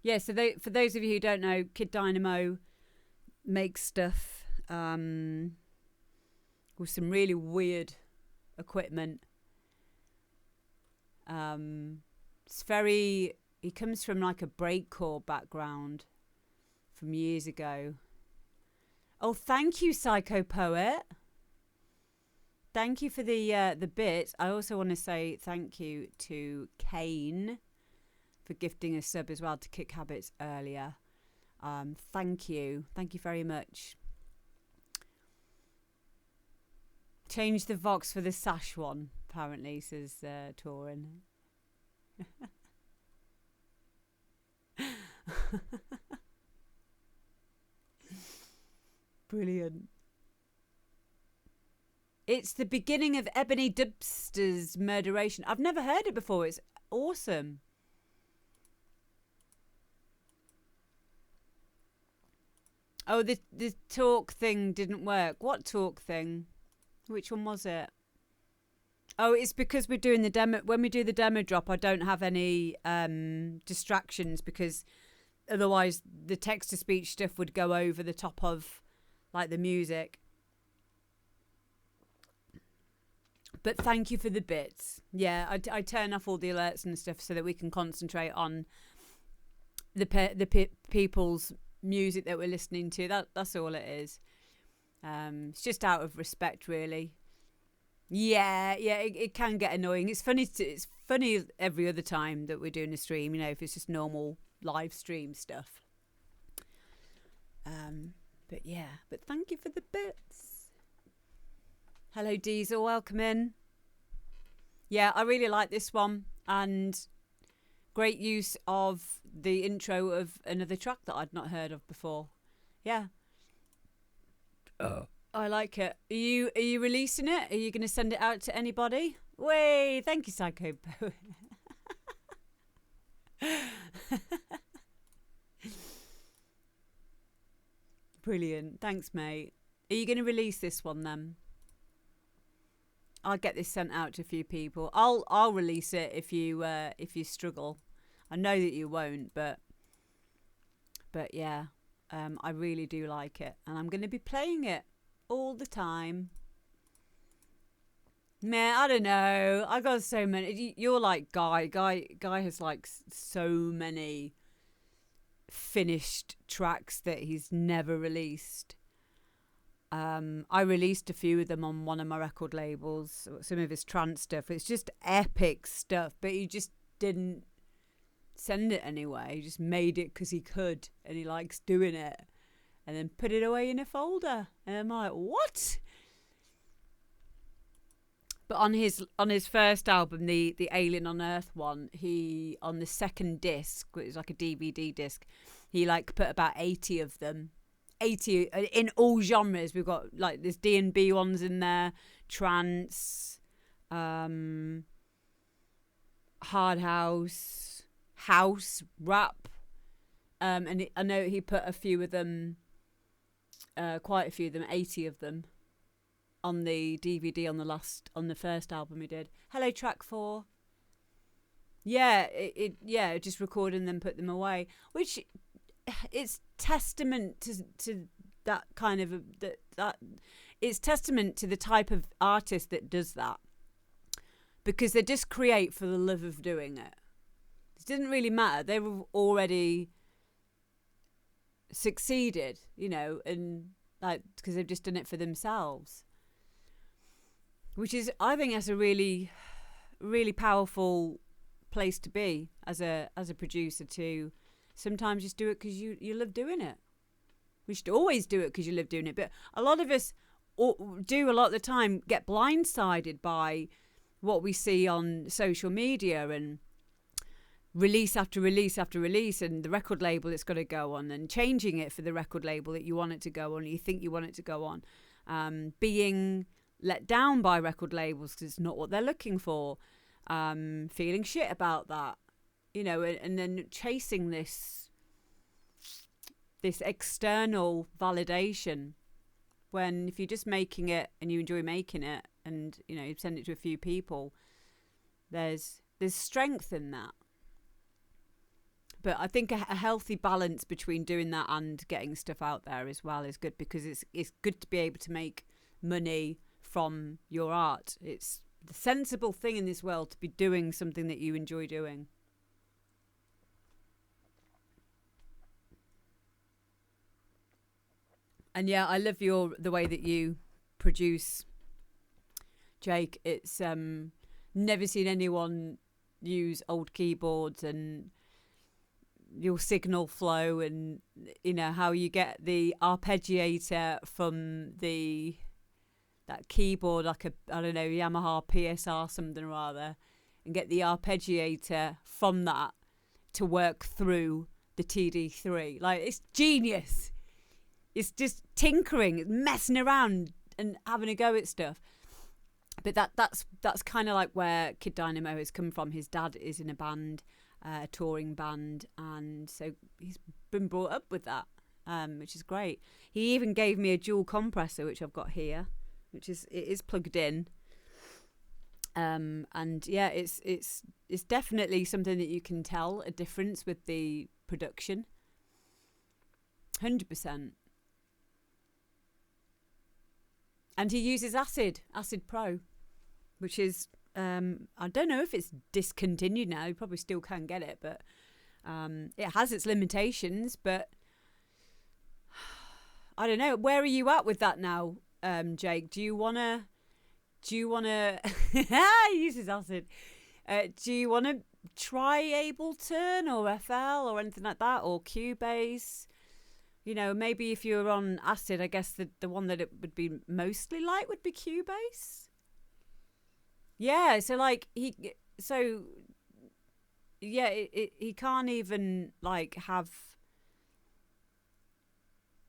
Yeah, so for those of you who don't know, Kid Dynamo makes stuff with some really weird equipment. He comes from like a breakcore background from years ago. Oh, thank you, Psycho Poet. Thank you for the bit. I also want to say thank you to Kane for gifting a sub as well to Kick Habits earlier. Thank you. Thank you very much. Change the Vox for the Sash one, apparently, says Torin. Brilliant. It's the beginning of Ebony Dubster's Murderation. I've never heard it before. It's awesome. Oh, the talk thing didn't work. What talk thing? Which one was it? Oh, it's because we're doing the demo. When we do the demo drop, I don't have any distractions because otherwise the text-to-speech stuff would go over the top of like the music. But thank you for the bits. Yeah, I turn off all the alerts and stuff so that we can concentrate on the people's music that we're listening to. That's all it is. It's just out of respect, really. Yeah, it can get annoying. It's funny. It's funny every other time that we're doing a stream. You know, if it's just normal live stream stuff. But yeah, but thank you for the bits. Hello, Diesel. Welcome in. Yeah, I really like this one. And great use of the intro of another track that I'd not heard of before. Yeah. I like it. Are you releasing it? Are you going to send it out to anybody? Way, thank you, Psycho Poet. Brilliant. Thanks, mate. Are you going to release this one then? I'll get this sent out to a few people. I'll release it if you struggle. I know that you won't, but yeah, I really do like it, and I'm going to be playing it all the time. Man, I don't know. I got so many. You're like Guy. Guy has like so many finished tracks that he's never released. I released a few of them on one of my record labels, some of his trance stuff. It's just epic stuff, but he just didn't send it anywhere. He just made it because he could, and he likes doing it, and then put it away in a folder. And I'm like, what? But on his first album, the Alien on Earth one, he, on the second disc, which is like a DVD disc, he like put about 80 of them. 80 in all genres. We've got like there's D&B ones in there, trance, hard house, rap, and I know he put a few of them, quite a few of them, 80 of them, on the DVD on the first album he did. Hello, track 4. Yeah, it just record and then put them away, which it's testament to that kind of that it's testament to the type of artist that does that, because they just create for the love of doing it. It didn't really matter. They were already succeeded, you know, and like because they've just done it for themselves, which is, I think, that's a really, really powerful place to be as a producer, to sometimes just do it because you love doing it. We should always do it because you love doing it, but a lot of us do a lot of the time get blindsided by what we see on social media and release after release after release, and the record label it's got to go on, and changing it for the record label that you want it to go on, or you think you want it to go on, being let down by record labels because it's not what they're looking for, feeling shit about that, you know, and then chasing this external validation, when if you're just making it and you enjoy making it, and you know you send it to a few people, there's strength in that. But I think a healthy balance between doing that and getting stuff out there as well is good, because it's good to be able to make money from your art. It's the sensible thing in this world to be doing something that you enjoy doing. And yeah, I love the way that you produce, Jake. It's never seen anyone use old keyboards, and your signal flow, and you know how you get the arpeggiator from that keyboard, like I don't know, Yamaha PSR something or other, and get the arpeggiator from that to work through the TD3. Like, it's genius. It's just tinkering, it's messing around and having a go at stuff. But that's kind of like where Kid Dynamo has come from. His dad is in a band, a touring band, and so he's been brought up with that, which is great. He even gave me a dual compressor, which I've got here, which is plugged in. And yeah, it's definitely something that you can tell a difference with the production. 100%. And he uses Acid Pro, which is, I don't know if it's discontinued now. You probably still can get it, but it has its limitations. But I don't know. Where are you at with that now, Jake? Do you wanna? He uses Acid. Do you want to try Ableton or FL or anything like that, or Cubase? You know, maybe if you're on Acid, I guess the one that it would be mostly like would be Cubase. Yeah, so like he can't even like have.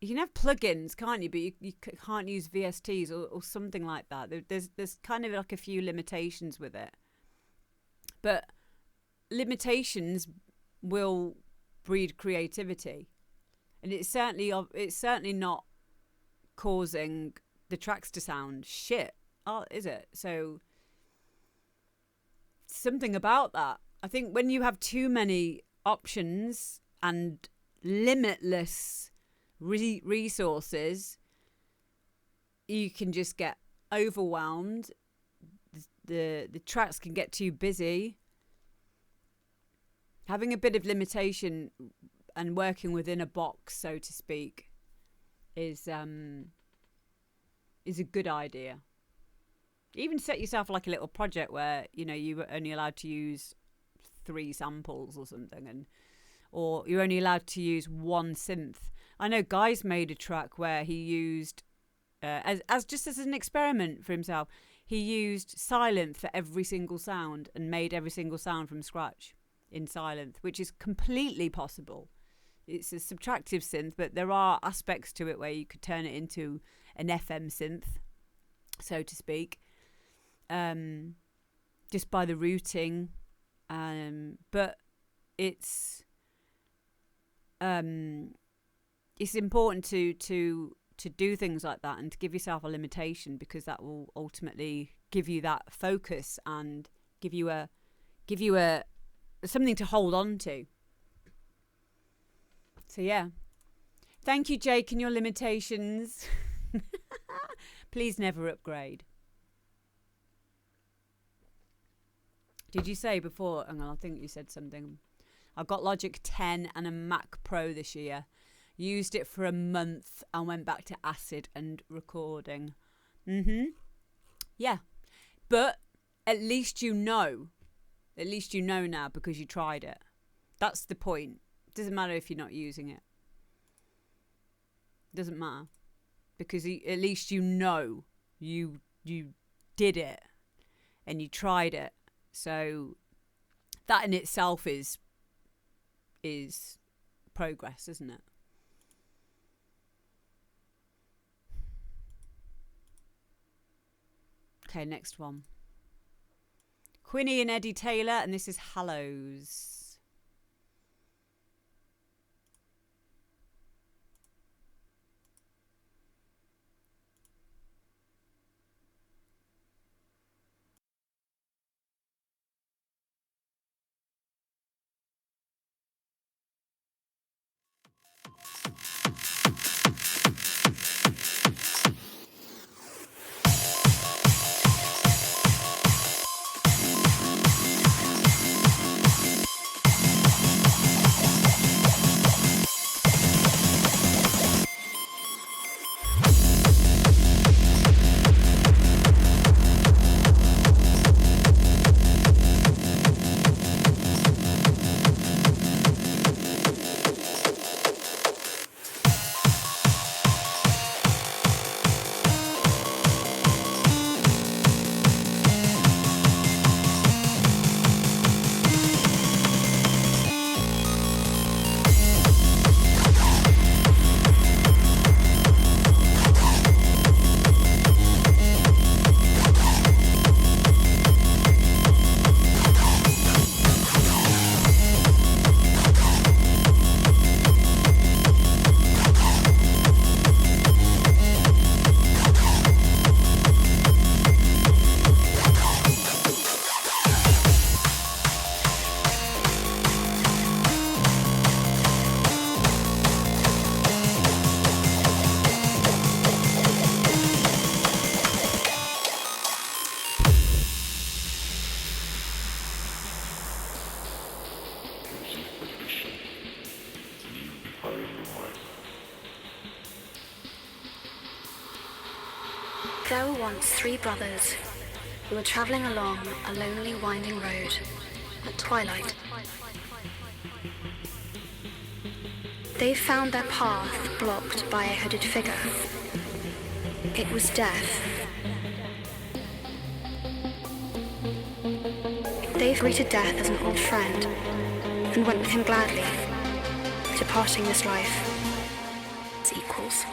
You can have plugins, can't you? But you can't use VSTs or something like that. There's kind of like a few limitations with it. But limitations will breed creativity. And it's certainly not causing the tracks to sound shit, is it? So something about that. I think when you have too many options and limitless resources, you can just get overwhelmed. The tracks can get too busy. Having a bit of limitation and working within a box, so to speak, is a good idea. Even set yourself like a little project where, you know, you were only allowed to use 3 samples or something, or you're only allowed to use 1 synth. I know Guy's made a track where he used, as just as an experiment for himself, he used Sylenth for every single sound and made every single sound from scratch in Sylenth, which is completely possible. It's a subtractive synth, but there are aspects to it where you could turn it into an FM synth, so to speak, just by the routing. But it's important to do things like that and to give yourself a limitation, because that will ultimately give you that focus and give you a something to hold on to. So yeah, thank you, Jake, and your limitations. Please never upgrade. Did you say before? Hang on, I think you said something. I got Logic 10 and a Mac Pro this year. Used it for a month and went back to acid and recording. Yeah. But at least you know. At least you know now because you tried it. That's the point. Doesn't matter if you're not using it. Doesn't matter. Because at least you know you did it and you tried it. So that in itself is progress, isn't it? Okay, next one. Quinny and Eddie Taylor, and this is Hallows. There were once 3 brothers who were travelling along a lonely winding road at twilight. They found their path blocked by a hooded figure. It was Death. They greeted Death as an old friend and went with him gladly, departing this life as equals.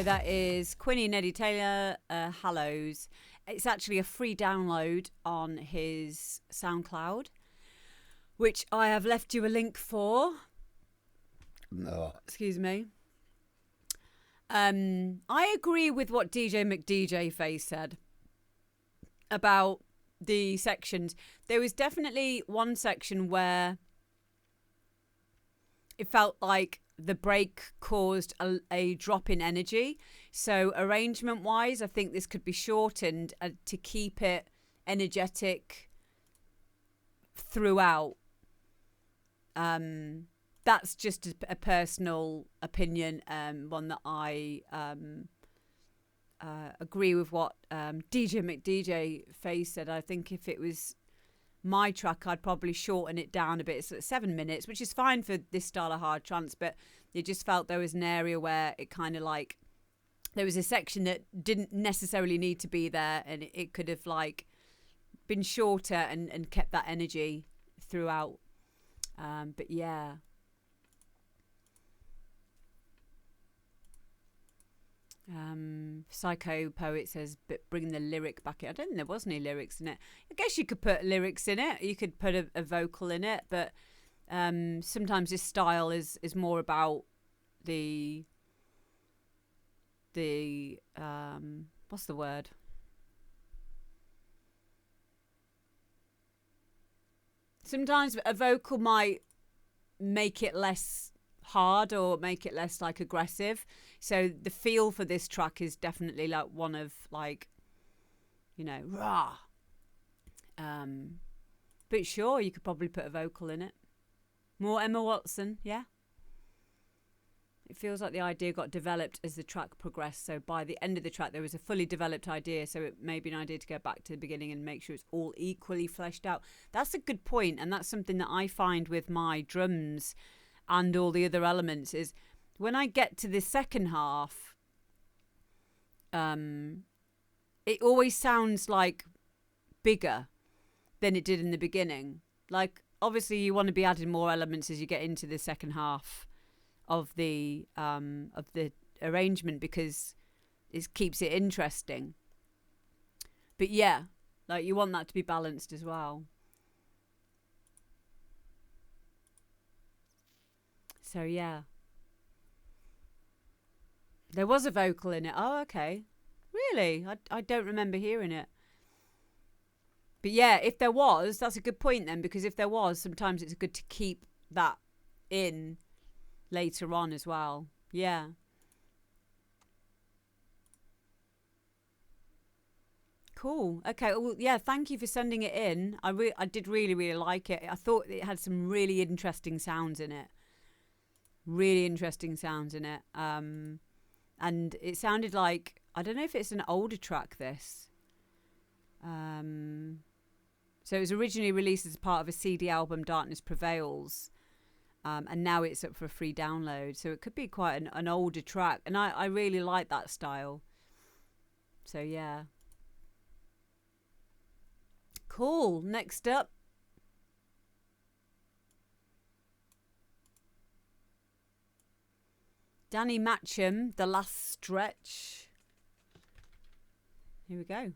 So that is Quinny and Eddie Taylor, Hallows. It's actually a free download on his Soundcloud, which I have left you a link for. No. Excuse me. I agree with what DJ McDJ Face said about the sections. There was definitely one section where it felt like the break caused a drop in energy. So arrangement wise, I think this could be shortened to keep it energetic throughout. That's just a personal opinion, one that I agree with what DJ McDJ Face said. I think if it was my track, I'd probably shorten it down a bit. It's 7 minutes, which is fine for this style of hard trance, but it just felt there was an area where it kind of like, there was a section that didn't necessarily need to be there, and it could have like been shorter and kept that energy throughout. But yeah. Psycho Poet says, but bring the lyric back in. I don't think there was any lyrics in it. I guess you could put lyrics in it. You could put a vocal in it, but sometimes this style is more about the what's the word? Sometimes a vocal might make it less hard or make it less like aggressive. So the feel for this track is definitely like one of like, you know, rah. But sure, you could probably put a vocal in it. More Emma Watson, yeah. It feels like the idea got developed as the track progressed. So by the end of the track, there was a fully developed idea. So it may be an idea to go back to the beginning and make sure it's all equally fleshed out. That's a good point. And that's something that I find with my drums and all the other elements is when I get to the second half, it always sounds like bigger than it did in the beginning. Like, obviously you want to be adding more elements as you get into the second half of the arrangement because it keeps it interesting. But yeah, like you want that to be balanced as well. So yeah. There was a vocal in it. Oh, okay. Really? I don't remember hearing it. But yeah, if there was, that's a good point then, because if there was, sometimes it's good to keep that in later on as well. Yeah. Cool. Okay. Well, yeah, thank you for sending it in. I did really, really like it. I thought it had some really interesting sounds in it. Really interesting sounds in it. And it sounded like, I don't know if it's an older track, this. So it was originally released as part of a CD album, Darkness Prevails. And now it's up for a free download. So it could be quite an older track. And I really like that style. So yeah. Cool. Next up. Danny Matcham, The Last Stretch. Here we go.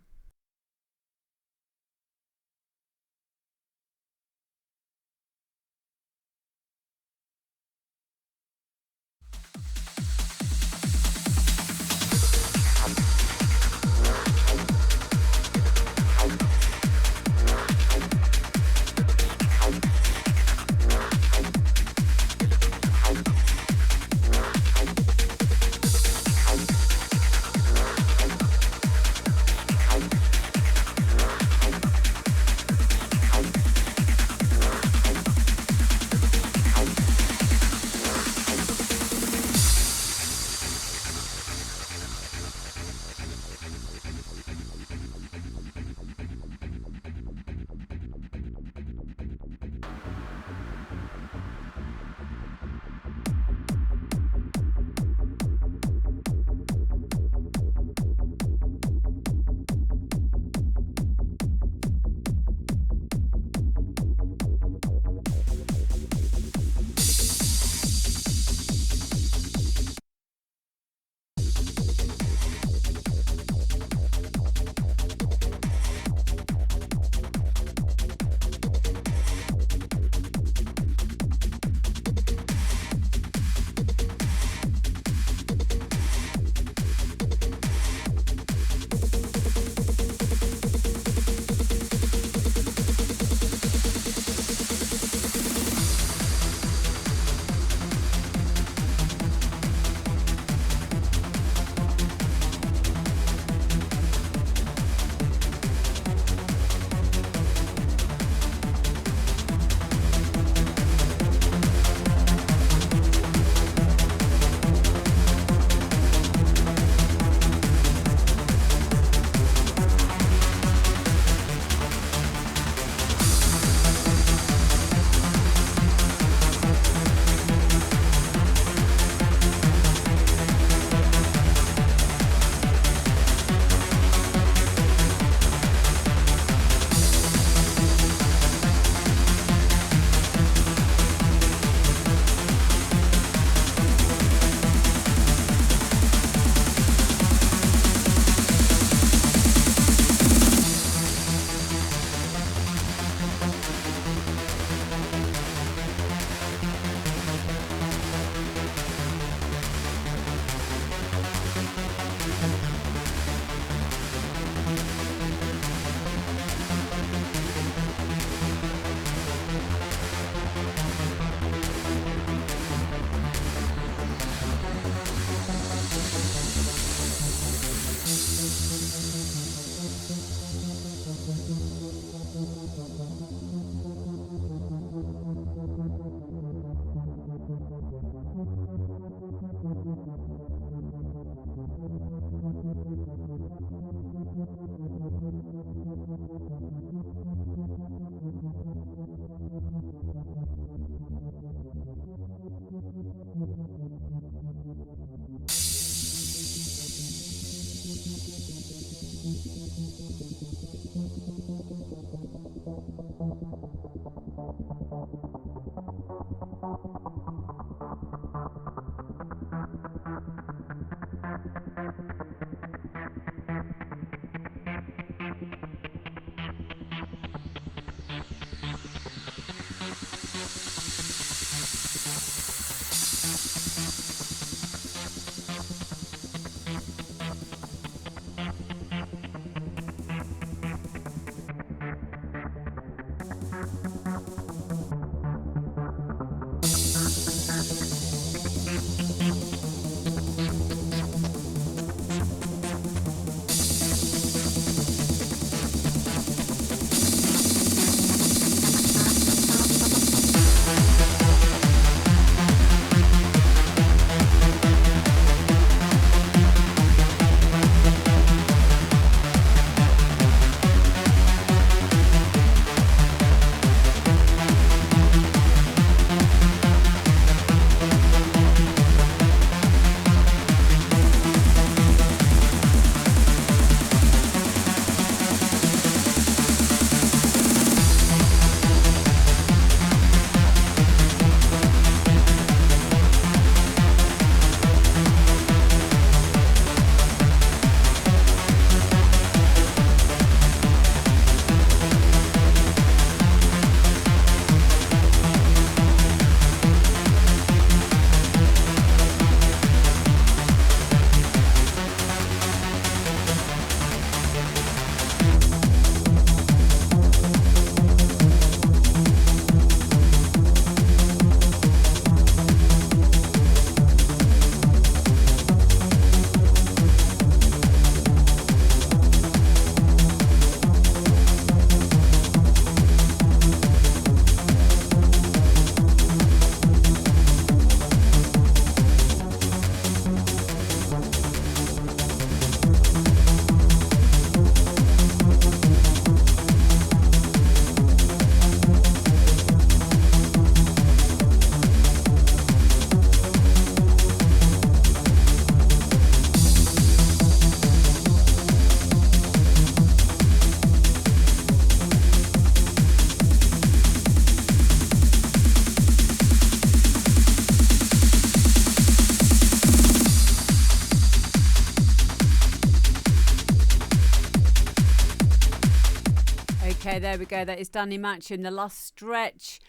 There we go. That is Danny Match in the last stretch.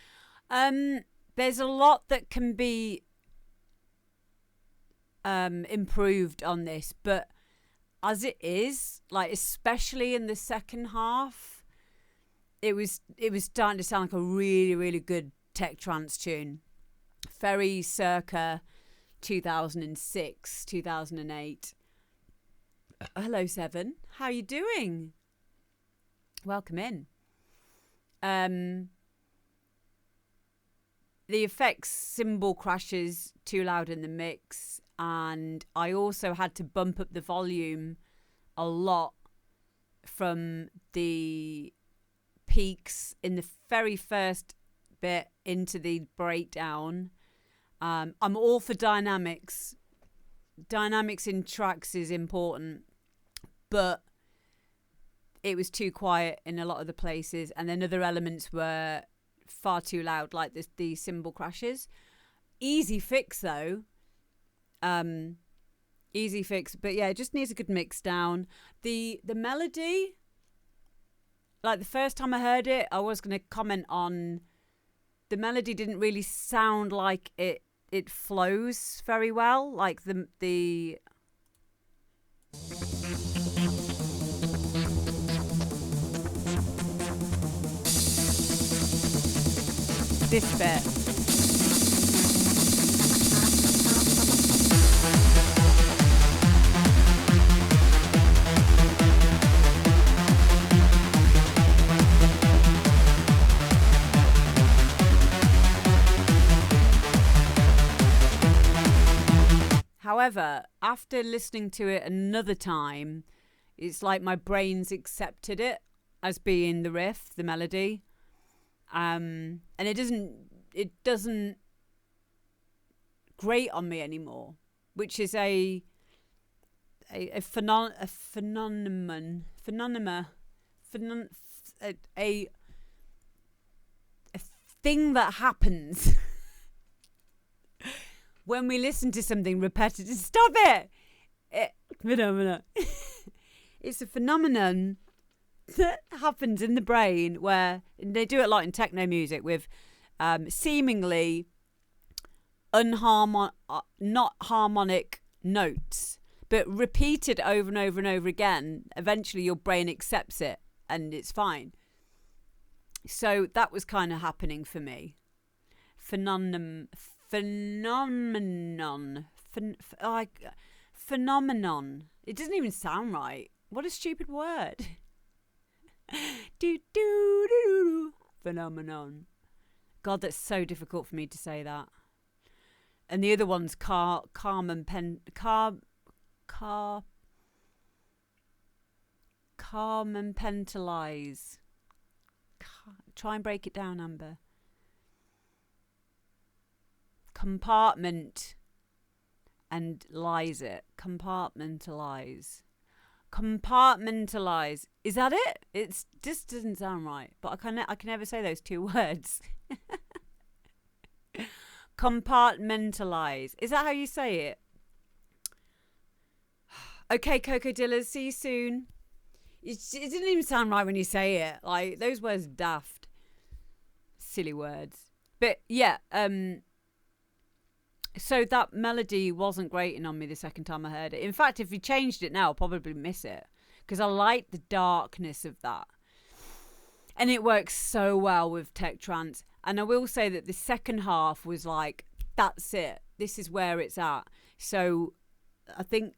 There's a lot that can be improved on this, but as it is, like especially in the second half, it was starting to sound like a really, really good tech trance tune. Very circa 2006, 2008. Hello, Seven. How you doing? Welcome in. The effects cymbal crashes too loud in the mix, and I also had to bump up the volume a lot from the peaks in the very first bit into the breakdown. I'm all for dynamics. Dynamics in tracks is important, but it was too quiet in a lot of the places, and then other elements were far too loud, like the cymbal crashes. Easy fix though. Easy fix, but yeah, it just needs a good mix down. The melody, like the first time I heard it, I was going to comment on the melody didn't really sound like it flows very well, like the this bit. However, after listening to it another time, it's like my brain's accepted it as being the riff, the melody. And it doesn't grate on me anymore, which is a phenomenon, a thing that happens when we listen to something repetitive. Stop it! Phenomena. It's a phenomenon that happens in the brain where, and they do it a lot in techno music with seemingly not harmonic notes, but repeated over and over and over again. Eventually your brain accepts it and it's fine. So that was kind of happening for me. Phenomenon. It doesn't even sound right. What a stupid word. Phenomenon. God, that's so difficult for me to say that. And the other one's compartmentalize. Try and break it down, Amber. Compartment and lies it. Compartmentalize. Is that it? It just doesn't sound right. But I can never say those two words. Compartmentalize. Is that how you say it? Okay, Coco Dillers, see you soon. It didn't even sound right when you say it. Like, those words are daft. Silly words. But yeah, so that melody wasn't grating on me the second time I heard it. In fact, if you changed it now, I'll probably miss it. Because I like the darkness of that. And it works so well with tech trance. And I will say that the second half was like, that's it. This is where it's at. So I think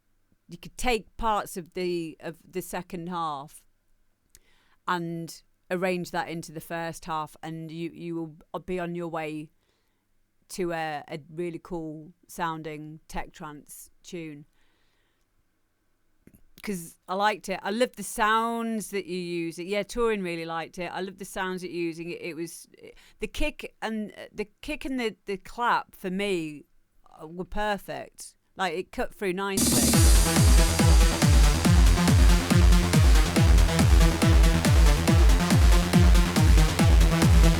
you could take parts of the second half and arrange that into the first half, and you will be on your way to a really cool sounding tech trance tune. Because I liked it. I loved the sounds that you use. Yeah, Turin really liked it. I loved the sounds that you're using. It was the kick and the clap for me were perfect. Like, it cut through nicely.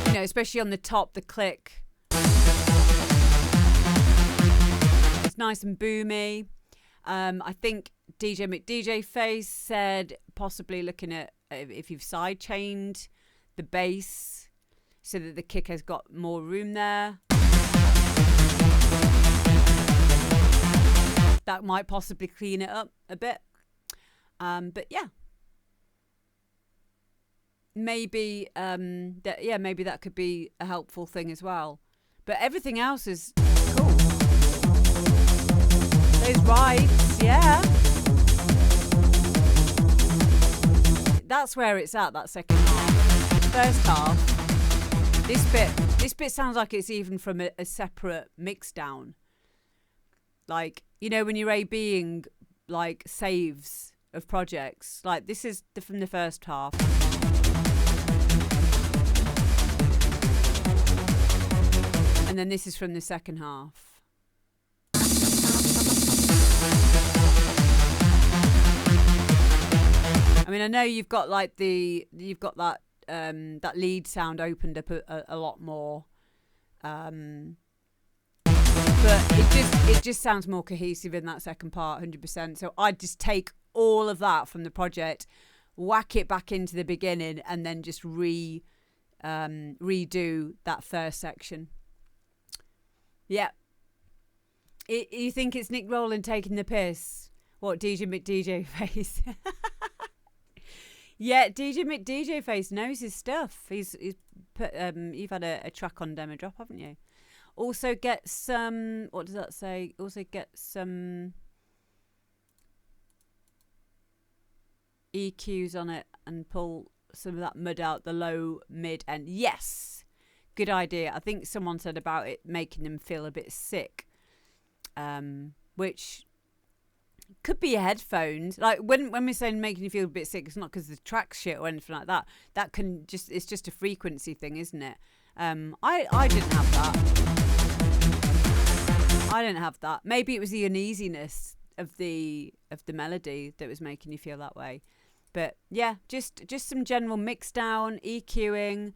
You know, especially on the top, the click. It's nice and boomy. I think DJ McDJ Face said possibly looking at if you've side chained the bass so that the kick has got more room there. That might possibly clean it up a bit. But yeah. Maybe maybe that could be a helpful thing as well. But everything else is cool. Those rides, yeah. That's where it's at, that second half. First half, this bit sounds like it's even from a separate mix down. Like, you know, when you're A-Bing like saves of projects, like this is from the first half. And then this is from the second half. I mean, I know you've got like that that lead sound opened up a lot more, but it just sounds more cohesive in that second part, 100%. So I'd just take all of that from the project, whack it back into the beginning, and then just redo that first section. Yeah. You think it's Nick Rowland taking the piss? What, DJ McDJ Face? Yeah, DJ McDJ Face knows his stuff. He's put you've had a track on Demo Drop, haven't you? Also get some, what does that say? Also get some EQs on it and pull some of that mud out the low, mid, and yes, good idea. I think someone said about it making them feel a bit sick, which could be your headphones. Like when we're saying making you feel a bit sick, it's not because the track's shit or anything like that. That can just, it's just a frequency thing, isn't it? I didn't have that. I didn't have that. Maybe it was the uneasiness of the melody that was making you feel that way. But yeah, just some general mix down, EQing,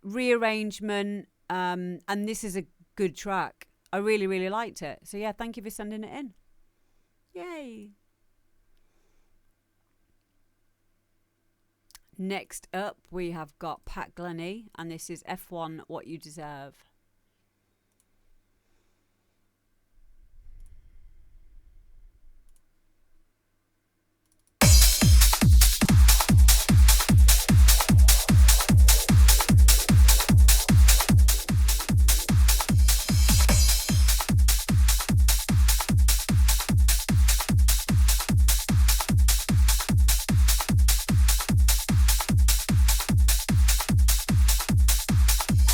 rearrangement, and this is a good track. I really, really liked it. So yeah, thank you for sending it in. Yay. Next up, we have got Pat Glennie, and this is F1 What You Deserve.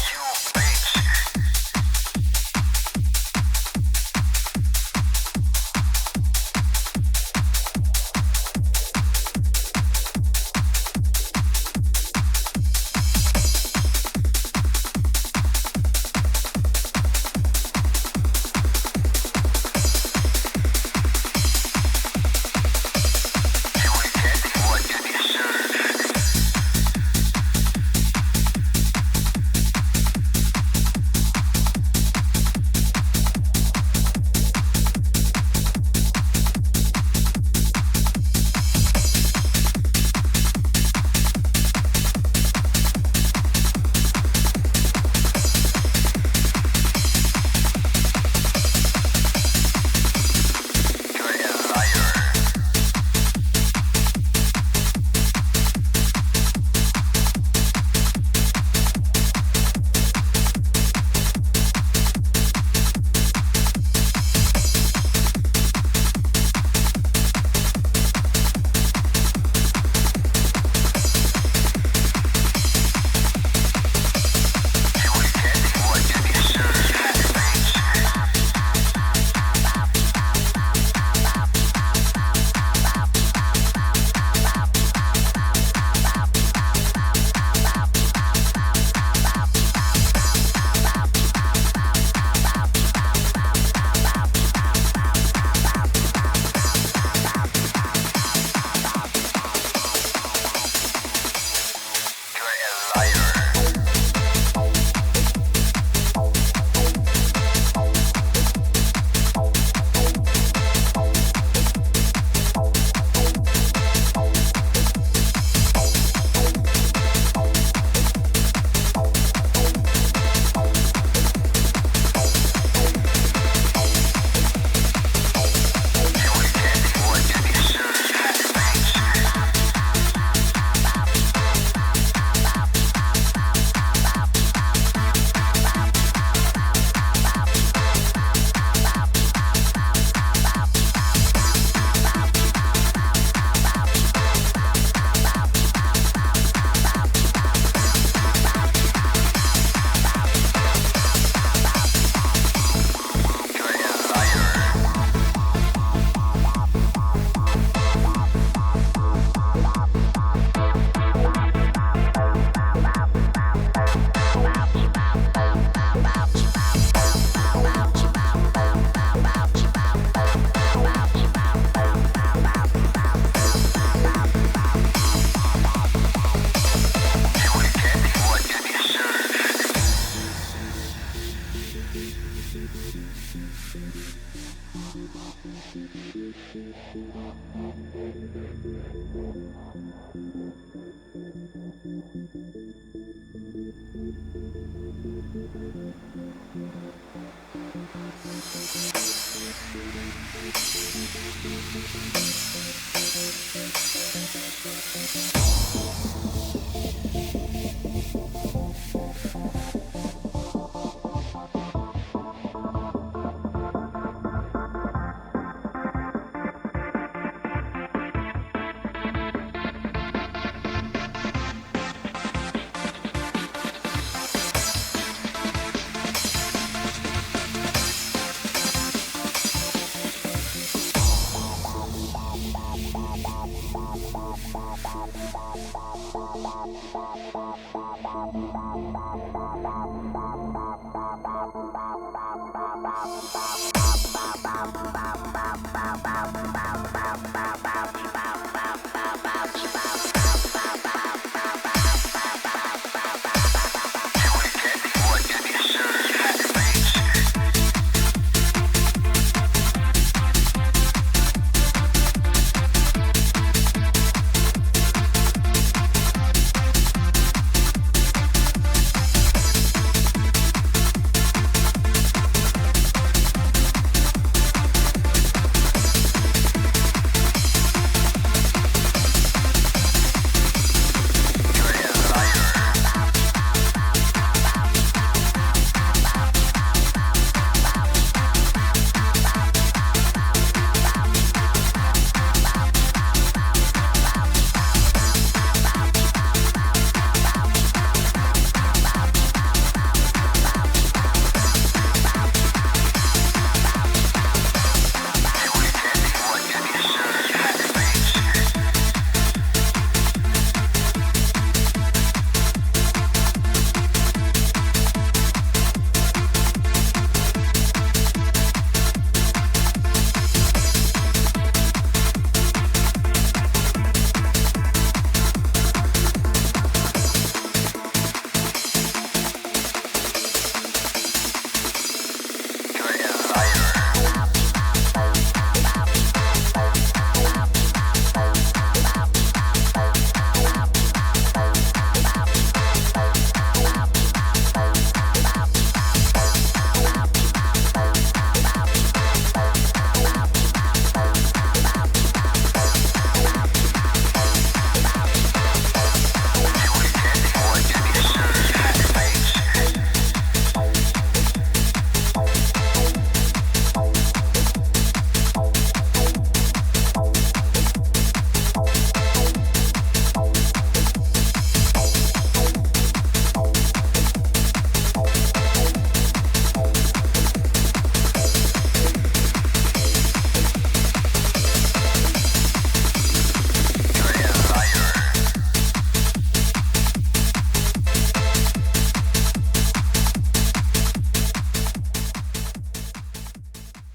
You bitch.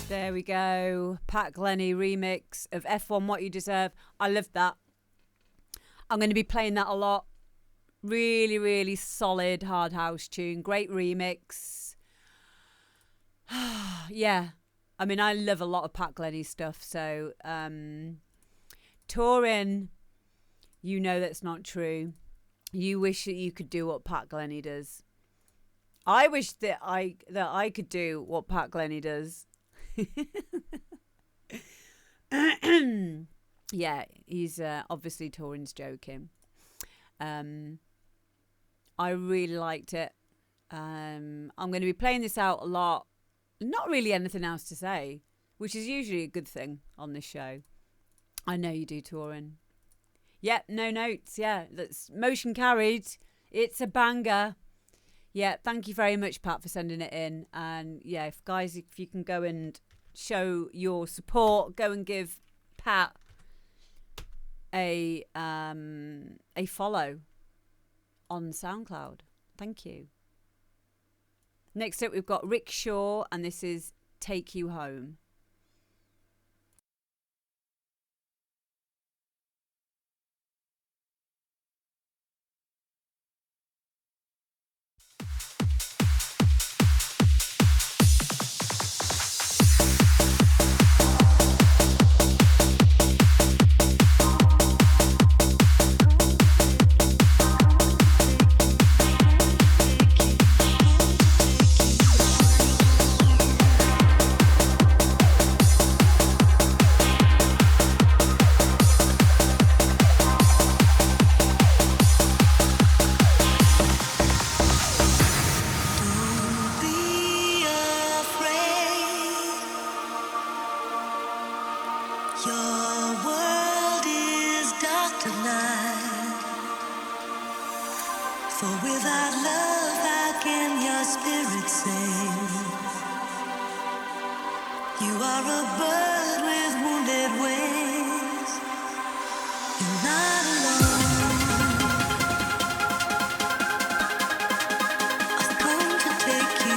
There we go. Pat Glennie remix of F1 What You Deserve. I love that. I'm going to be playing that a lot. Really, really solid hard house tune. Great remix. Yeah. I mean, I love a lot of Pat Glennie stuff. So, touring, you know that's not true. You wish that you could do what Pat Glennie does. I wish that I could do what Pat Glennie does. Yeah, he's obviously touring's joking. I really liked it. I'm going to be playing this out a lot. Not really anything else to say, which is usually a good thing on this show. I know you do touring. Yeah, no notes. Yeah, that's motion carried. It's a banger. Yeah, thank you very much, Pat, for sending it in. And yeah, if you can go and show your support, go and give Pat a follow on SoundCloud. Thank you. Next up, we've got Rick Shaw, and this is Take You Home. spirit sings. You are a bird with wounded wings. You're not alone. I've come to take you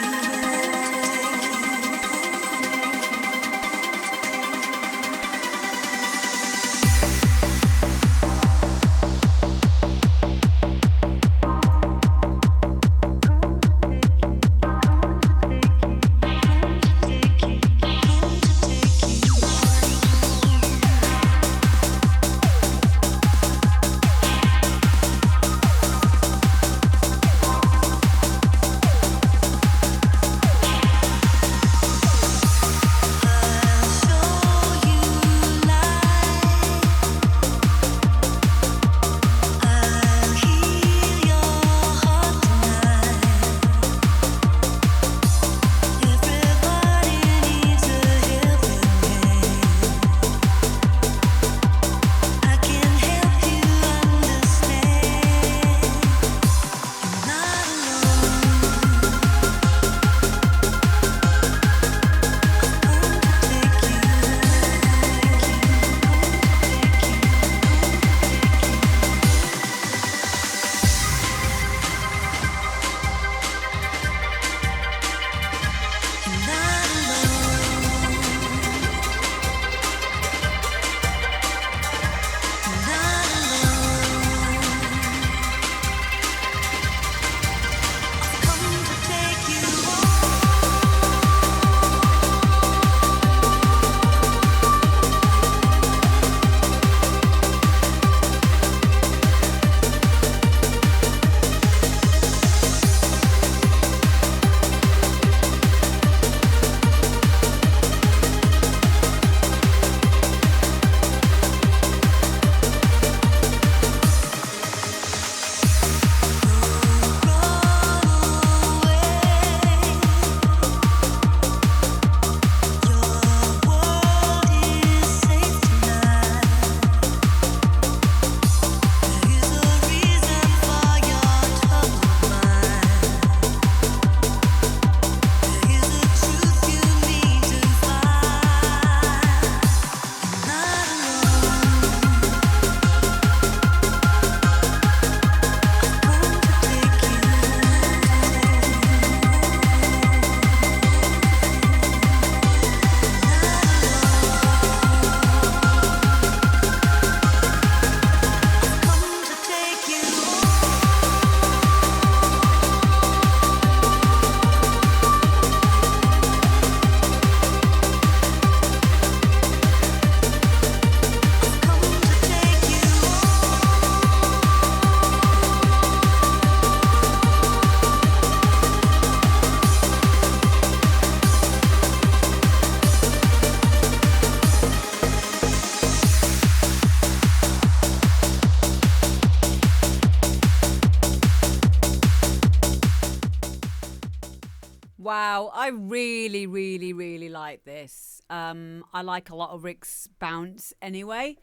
Wow, I really, really, really like this. I like a lot of Rick's bounce anyway.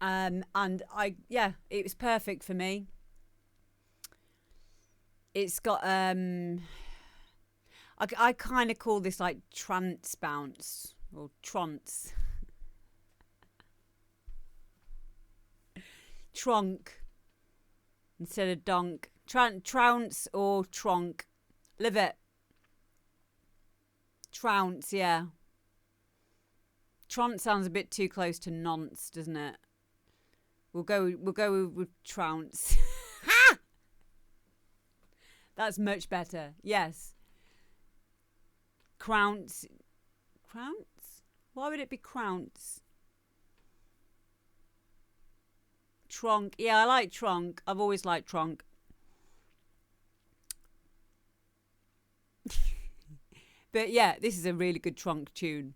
And it was perfect for me. It's got I kind of call this like trance bounce or trance. Trunk instead of donk. Trounce or tronk. Live it. Trounce, yeah. Trounce sounds a bit too close to nonce, doesn't it? We'll go with trounce. Ha! That's much better. Yes. Crounce. Crounce? Why would it be crounce? Tronk. Yeah, I like tronk. I've always liked tronk. But yeah, this is a really good trunk tune.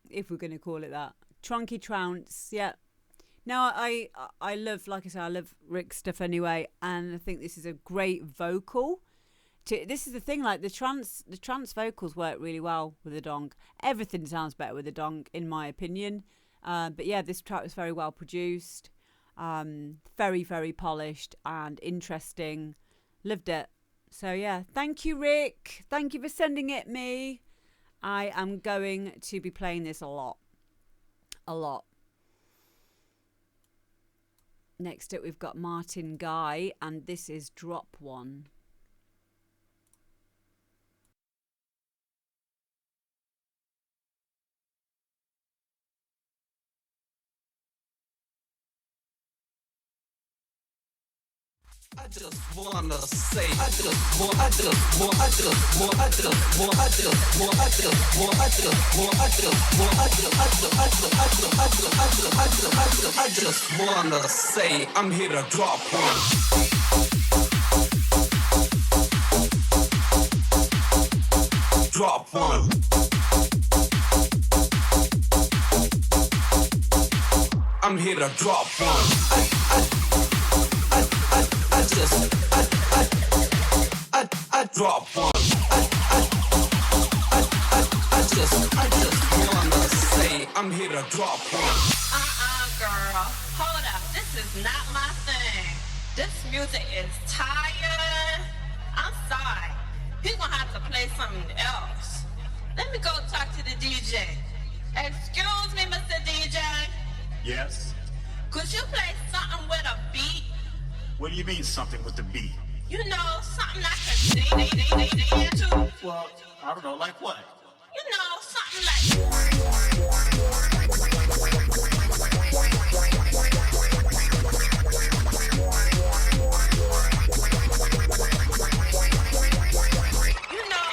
If we're going to call it that. Trunky trounce, yeah. Now, I love, like I said, I love Rick's stuff anyway, and I think this is a great vocal. This is the thing, like the trance vocals work really well with the donk. Everything sounds better with the donk, in my opinion. But yeah, this track was very well produced, very, very polished and interesting. Loved it. So yeah, thank you, Rick. Thank you for sending it me. I am going to be playing this a lot. A lot. Next up, we've got Martin Guy, and this is Drop One. I just wanna say, I just want, I just want, I just want, I just want, I just want, I just want, I just want, I just want, I just wanna say, I'm here to drop one. Drop one. I'm here to drop one. I drop one. I just wanna say I'm here to drop one. Girl, hold up, this is not my thing. This music is tired. I'm sorry. He's gonna have to play something else. Let me go talk to the DJ. Excuse me, Mr. DJ. Yes? Could you play something with a beat? What do you mean something with the beat? You know, something I can into. Well, I don't know, like what? You know, something like... You know,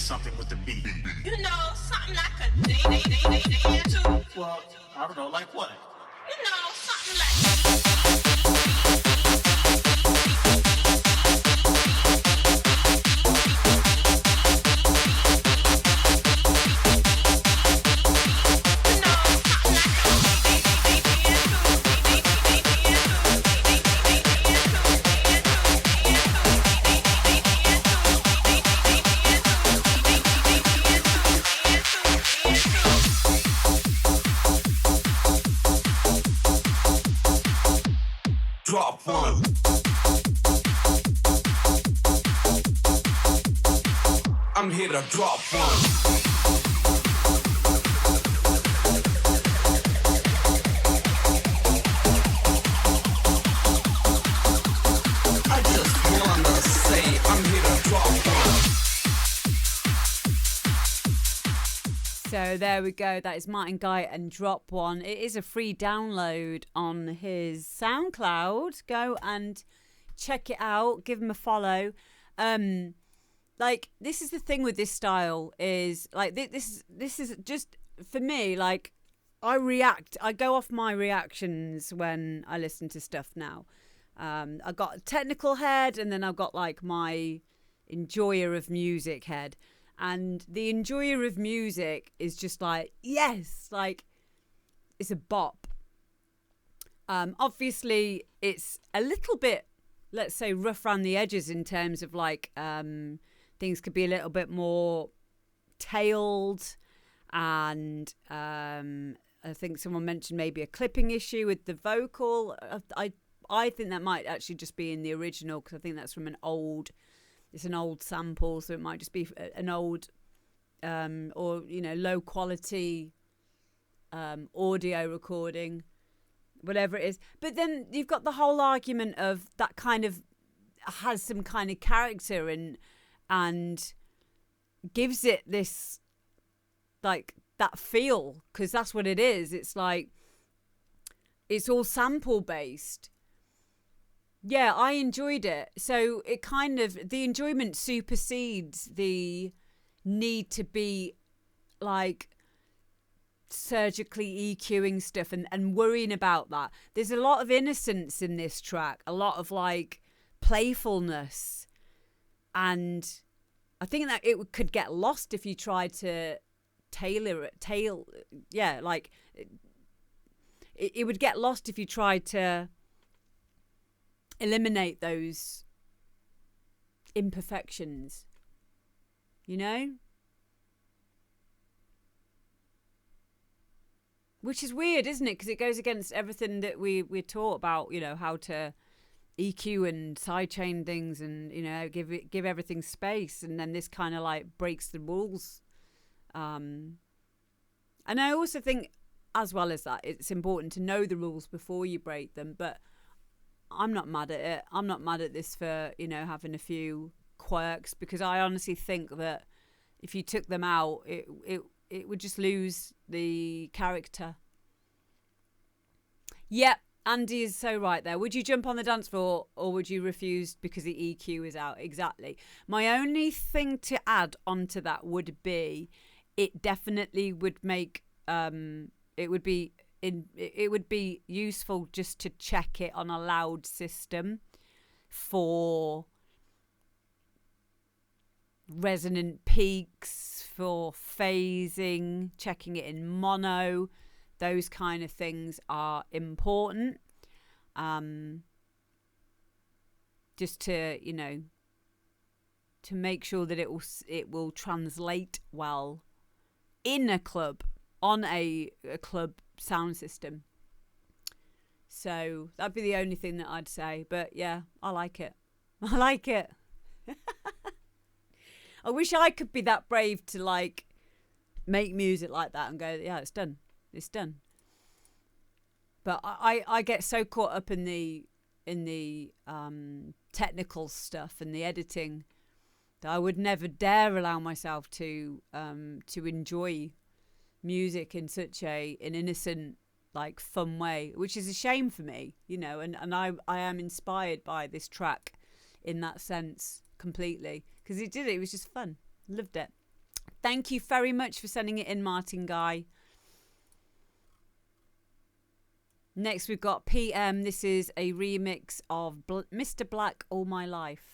something with you know, something like a Well, I don't know, like what? You know, something like... Drop one. I'm here to drop one. I just wanna say I'm here to drop one. So there we go. That is Martin Guy and Drop One. It is a free download on his SoundCloud. Go and check it out. Give him a follow. Like, this is the thing with this style is like this is just for me. Like, I go off my reactions when I listen to stuff now. I got a technical head, and then I've got like my enjoyer of music head. And the enjoyer of music is just like, yes, like it's a bop. Obviously, it's a little bit, let's say, rough around the edges in terms of like things could be a little bit more tailed and I think someone mentioned maybe a clipping issue with the vocal. I think that might actually just be in the original, because I think that's from it's an old sample, so it might just be an old or low quality audio recording, whatever it is. But then you've got the whole argument of that kind of has some kind of character and gives it this like that feel, because that's what it is. It's like it's all sample based. Yeah, I enjoyed it. So it kind of, the enjoyment supersedes the need to be like surgically EQing stuff and worrying about that. There's a lot of innocence in this track, a lot of like playfulness, and I think that it could get lost if you tried to tailor it. It would get lost if you tried to eliminate those imperfections, which is weird, isn't it? Because it goes against everything that we're taught about, how to EQ and sidechain things, and give everything space, and then this kind of like breaks the rules. And I also think, as well as that, it's important to know the rules before you break them. But I'm not mad at it. I'm not mad at this for having a few quirks, because I honestly think that if you took them out, it would just lose the character. Yep, Andy is so right there. Would you jump on the dance floor, or would you refuse because the EQ is out? Exactly. My only thing to add onto that would be, it definitely would make it would be useful just to check it on a loud system for resonant peaks, for phasing, checking it in mono. Those kind of things are important. Just to, to make sure that it will translate well in a club, on a club sound system. So that'd be the only thing that I'd say. But yeah, I like it. I like it. I wish I could be that brave to like make music like that and go, yeah, it's done. It's done. But I get so caught up in the technical stuff and the editing that I would never dare allow myself to enjoy music in such an innocent, like, fun way, which is a shame for me, and I am inspired by this track in that sense completely, because it was just fun. Loved it. Thank you very much for sending it in, Martin Guy. Next we've got PM. This is a remix of Mr. Black, All My Life.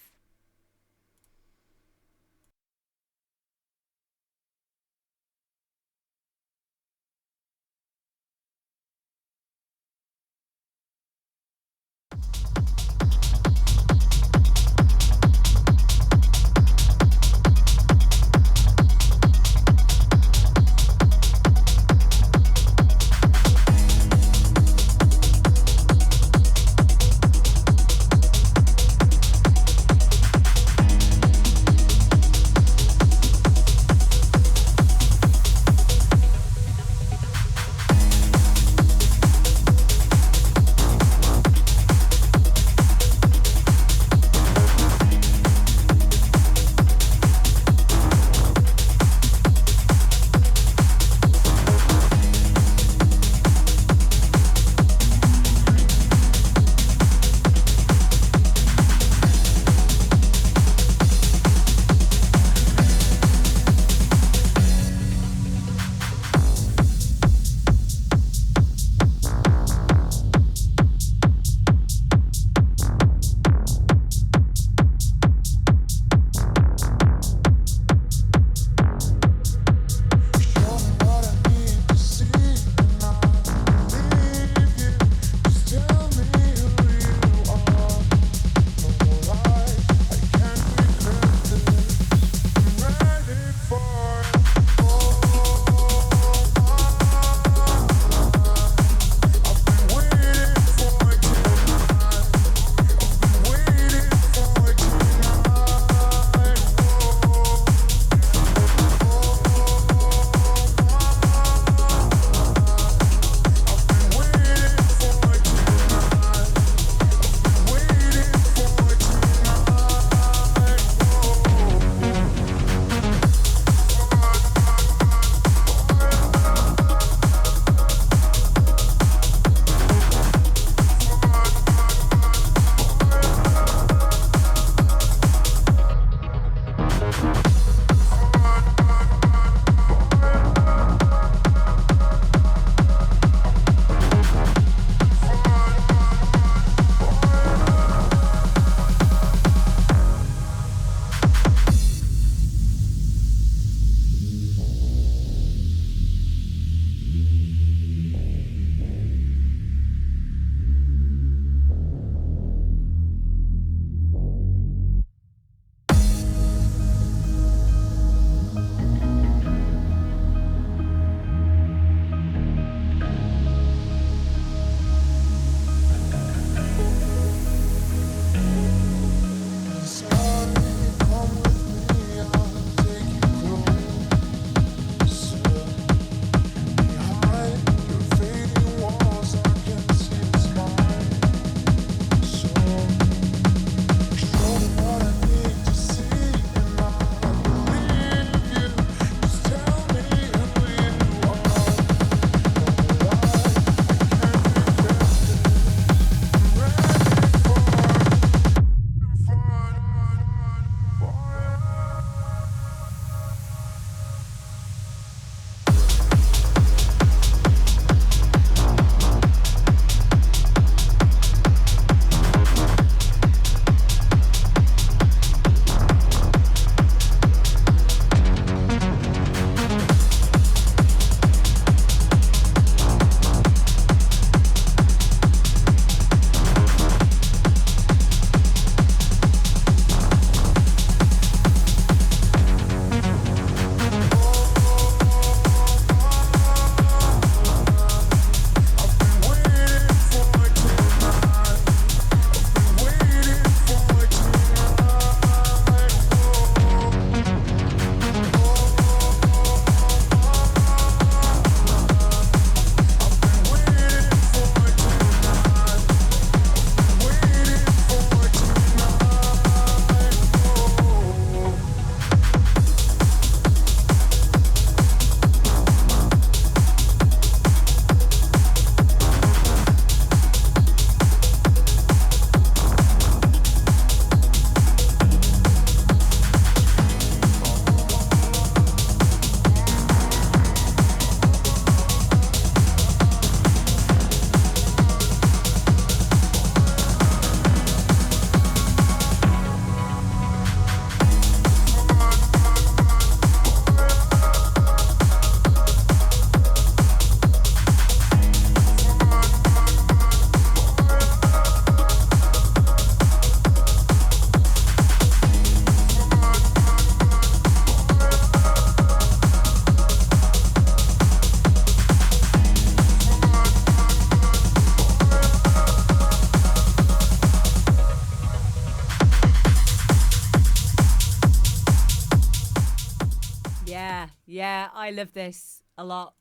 I love this a lot.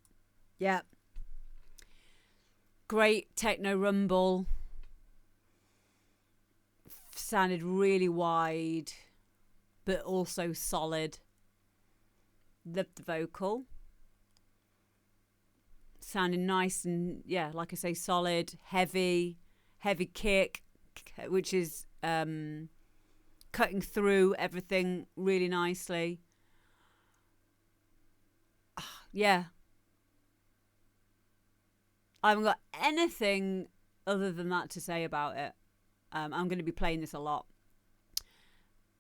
Yeah. Great techno rumble. Sounded really wide, but also solid. Loved the vocal. Sounding nice and, yeah, like I say, solid, heavy kick, which is cutting through everything really nicely. Yeah. I haven't got anything other than that to say about it. I'm going to be playing this a lot.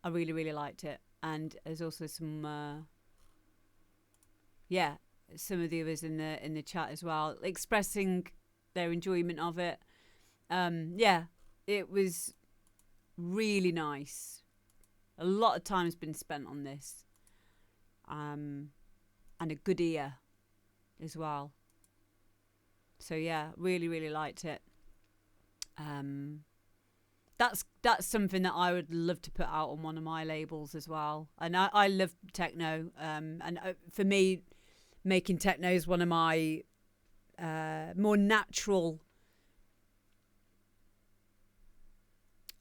I really, really liked it. And there's also some, some of the others in the chat as well, expressing their enjoyment of it. It was really nice. A lot of time's been spent on this. And a good ear as well. So yeah, really, really liked it. That's something that I would love to put out on one of my labels as well. And I love techno. And for me, making techno is one of my more natural.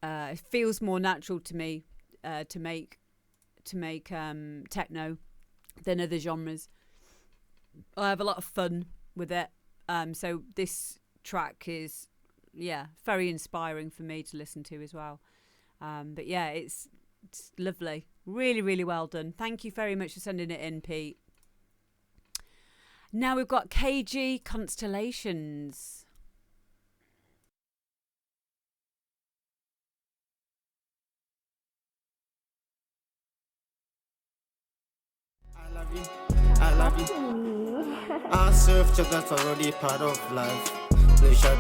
It feels more natural to me to make techno than other genres. I have a lot of fun with it. So this track is, very inspiring for me to listen to as well. But yeah, it's lovely. Really, really well done. Thank you very much for sending it in, Pete. Now we've got KG Constellations. I love you. I love you. I serve you, that's already part of life. Pleasure.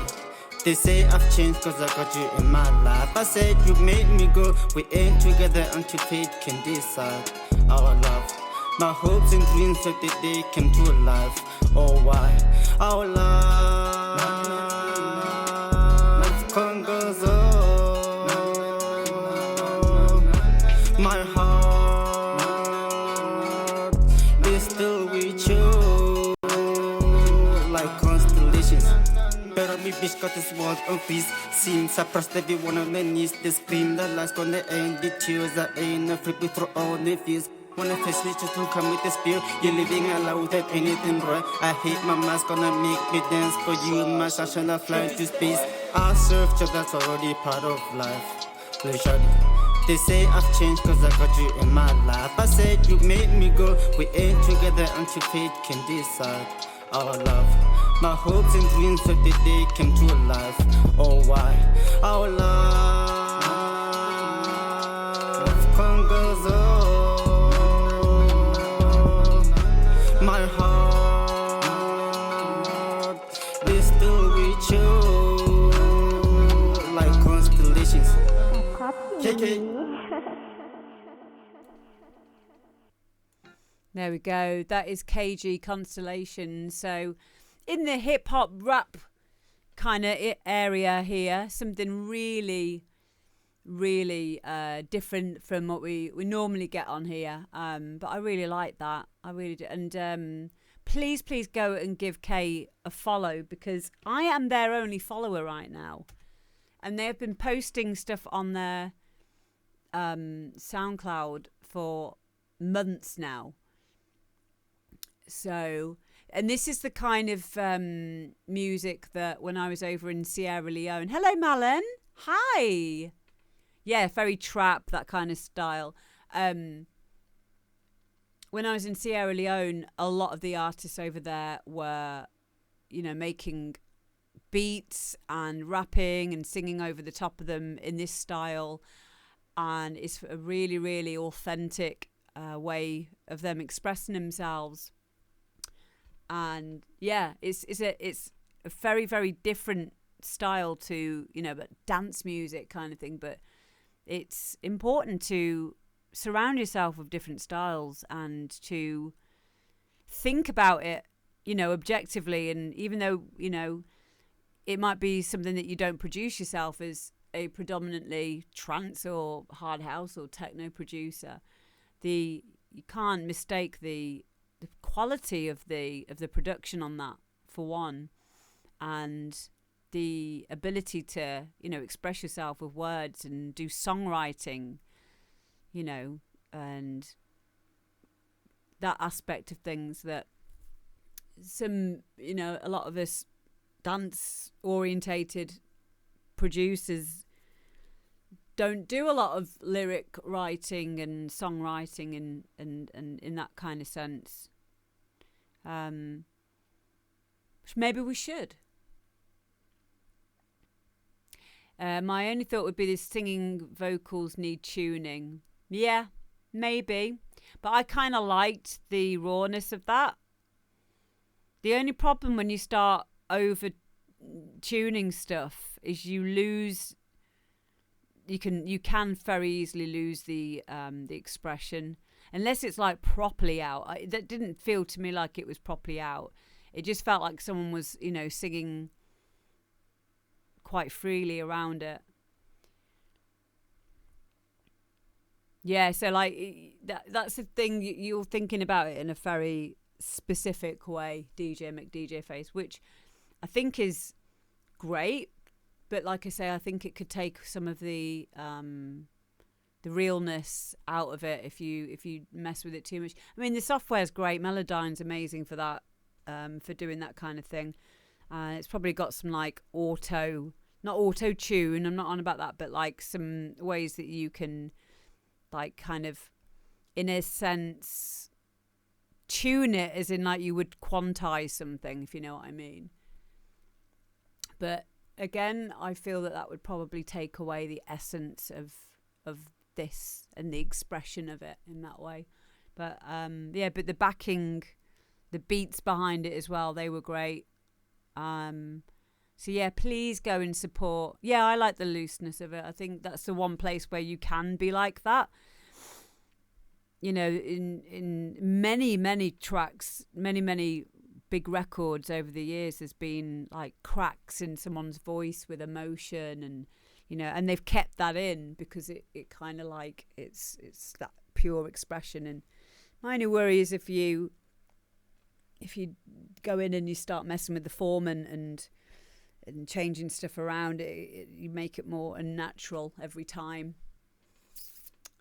They say I've changed cause I got you in my life. I said you made me go. We ain't together until fate can decide our love. My hopes and dreams so that they came to life. Oh why? Our love congoes on. My heart is still with you. Like constellations. Pero mi bitch got this world on peace. Seems suppressed everyone on their knees. They scream the last gonna end the tears. I ain't afraid through all the fears. When I face it, just don't come with the spear. You're living alive without anything right. I hate my mask, gonna make me dance for you. My sunshine, I fly to space. I serve you, that's already part of life. Pleasure. They say I've changed cause I got you in my life. I said you made me go. We ain't together until fate can decide our love. My hopes and dreams so that they came to life. Oh why? Our love congoes on. My heart is still with you. Like constellations. KK. There we go. That is KG Constellation. So in the hip hop rap kind of area here, something really, really different from what we normally get on here. But I really like that. I really do. And please go and give Kay a follow because I am their only follower right now. And they have been posting stuff on their SoundCloud for months now. So, and this is the kind of music that when I was over in Sierra Leone. Hello, Malin. Hi. Yeah, very trap, that kind of style. When I was in Sierra Leone, a lot of the artists over there were, making beats and rapping and singing over the top of them in this style. And it's a really, really authentic way of them expressing themselves. And yeah, it's a very, very different style to, but dance music kind of thing. But it's important to surround yourself with different styles and to think about it, objectively. And even though, it might be something that you don't produce yourself as a predominantly trance or hard house or techno producer, you can't mistake the quality of the production on that, for one, and the ability to, you know, express yourself with words and do songwriting, you know, and that aspect of things that some, you know, a lot of us dance orientated producers don't do a lot of lyric writing and songwriting and in that kind of sense. Which maybe we should. My only thought would be the singing vocals need tuning. Yeah, maybe. But I kind of liked the rawness of that. The only problem when you start over tuning stuff is you lose. You can very easily lose the expression unless it's like properly out. That didn't feel to me like it was properly out. It just felt like someone was, you know, singing quite freely around it. Yeah, so like that's the thing, you're thinking about it in a very specific way, DJ McDJ Face, which I think is great, but like I say, I think it could take some of the realness out of it if you mess with it too much. I mean, the software's great. Melodyne's amazing for that, for doing that kind of thing. It's probably got some like not auto tune, I'm not on about that, but like some ways that you can like kind of, in a sense, tune it, as in like you would quantize something, if you know what I mean. But again, I feel that would probably take away the essence of this and the expression of it in that way. But yeah, but the backing, the beats behind it as well, they were great. So yeah, please go and support. Yeah, I like the looseness of it. I think that's the one place where you can be like that. You know, in many tracks, many big records over the years, there's been like cracks in someone's voice with emotion, and you know, and they've kept that in because it kind of like it's that pure expression. And my only worry is if you go in and you start messing with the form and changing stuff around, you make it more unnatural every time.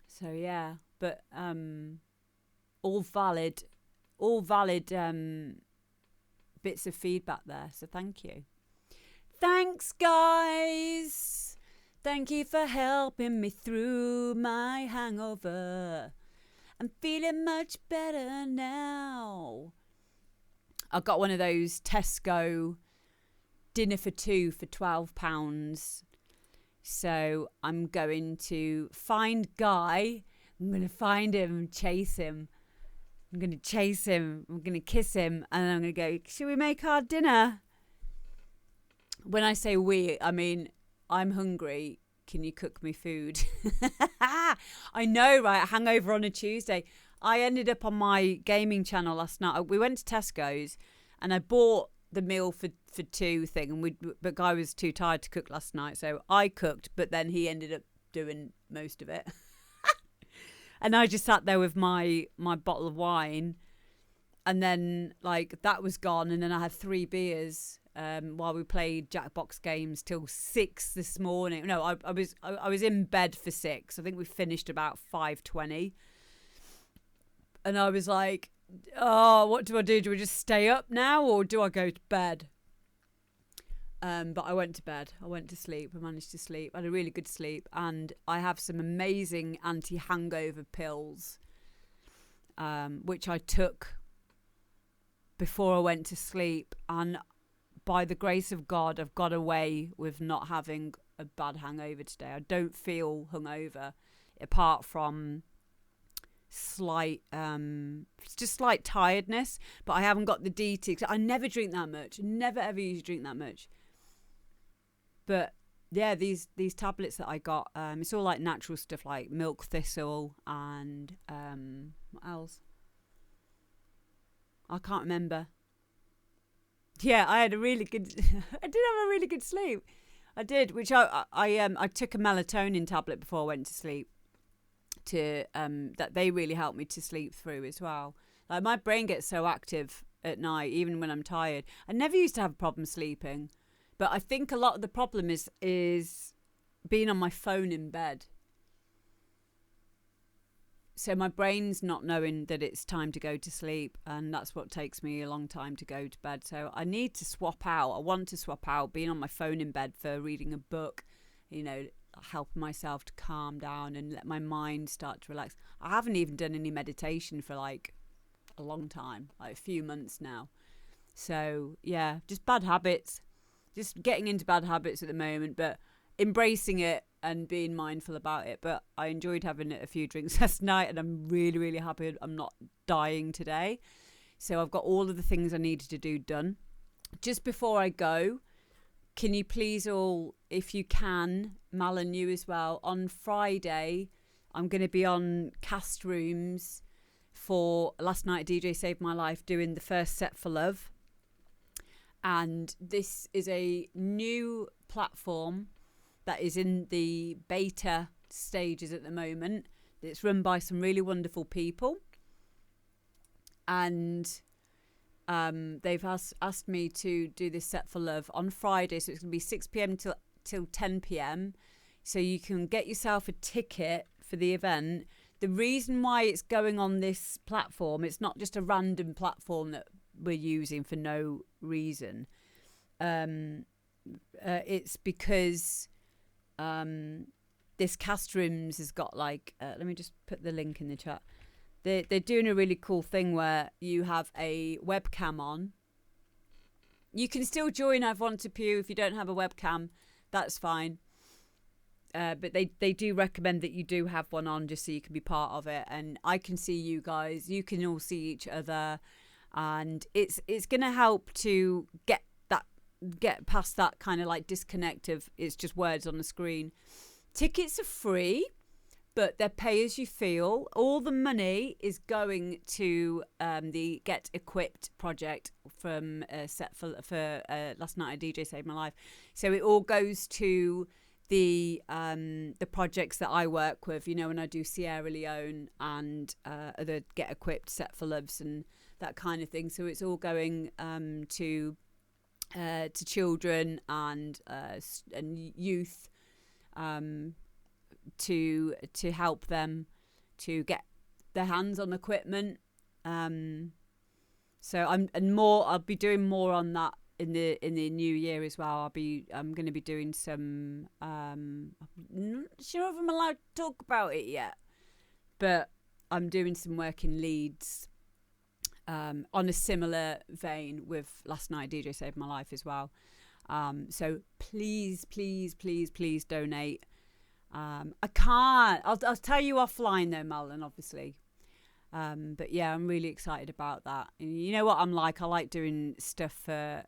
So yeah, but all valid bits of feedback there. So thank you. Thanks, guys. Thank you for helping me through my hangover. I'm feeling much better now. I got one of those Tesco dinner for two for £12. So I'm going to find Guy. I'm going to find him and chase him. I'm going to chase him. I'm going to kiss him. And I'm going to go, should we make our dinner? When I say we, I mean, I'm hungry. Can you cook me food? I know, right? Hangover on a Tuesday. I ended up on my gaming channel last night. We went to Tesco's and I bought the meal for two thing, and but Guy was too tired to cook last night, so I cooked, but then he ended up doing most of it. And I just sat there with my bottle of wine, and then like that was gone, and then I had 3 beers while we played Jackbox games till 6 this morning. No, I was in bed for 6. I think we finished about 5:20, and I was like, oh, what do I do? Do we just stay up now, or do I go to bed? But I went to bed. I went to sleep. I managed to sleep. I had a really good sleep. And I have some amazing anti-hangover pills, which I took before I went to sleep. And by the grace of God, I've got away with not having a bad hangover today. I don't feel hungover, apart from slight tiredness, but I haven't got the DT. I never drink that much. Never ever usually drink that much. But yeah, these tablets that I got, it's all like natural stuff like milk thistle and what else? I can't remember. Yeah, I had a really good I did have a really good sleep. I did, which I took a melatonin tablet before I went to sleep. To that they really helped me to sleep through as well. Like my brain gets so active at night, even when I'm tired. I never used to have a problem sleeping, but I think a lot of the problem is being on my phone in bed. So my brain's not knowing that it's time to go to sleep, and that's what takes me a long time to go to bed. So I need to swap out. I want to swap out being on my phone in bed for reading a book, you know, helping myself to calm down and let my mind start to relax. I haven't even done any meditation for like a long time, like a few months now. So yeah, just bad habits, just getting into bad habits at the moment, but embracing it and being mindful about it. But I enjoyed having a few drinks last night, and I'm really, really happy I'm not dying today. So I've got all of the things I needed to do done. Just before I go, can you please all, if you can, Mal and you as well, on Friday, I'm going to be on Cast Rooms for Last Night DJ Saved My Life, doing the first set for Love. And this is a new platform that is in the beta stages at the moment. It's run by some really wonderful people. And they've asked me to do this set for Love on Friday. So it's going to be 6 p.m. till 10 p.m. So you can get yourself a ticket for the event. The reason why it's going on this platform, it's not just a random platform that we're using for no reason. It's because this Cast Rooms has got like, let me just put the link in the chat. They're doing a really cool thing where you have a webcam on. You can still join I've Want to Pew if you don't have a webcam. That's fine. But they do recommend that you do have one on just so you can be part of it. And I can see you guys. You can all see each other. And it's going to help to get past that kind of like disconnect of it's just words on the screen. Tickets are free, but they're pay as you feel. All the money is going to the Get Equipped project from set for Last Night I DJ Saved My Life. So it all goes to the projects that I work with, you know, when I do Sierra Leone and other Get Equipped Set for Loves and that kind of thing. So it's all going to children and youth, to help them to get their hands on equipment. So I'll be doing more on that in the new year as well. I'm going to be doing some. I'm not sure if I'm allowed to talk about it yet, but I'm doing some work in Leeds. On a similar vein with Last Night DJ Saved My Life as well. So please donate. I can't. I'll tell you offline though, Malin, obviously. But yeah, I'm really excited about that. And you know what I'm like? I like doing stuff for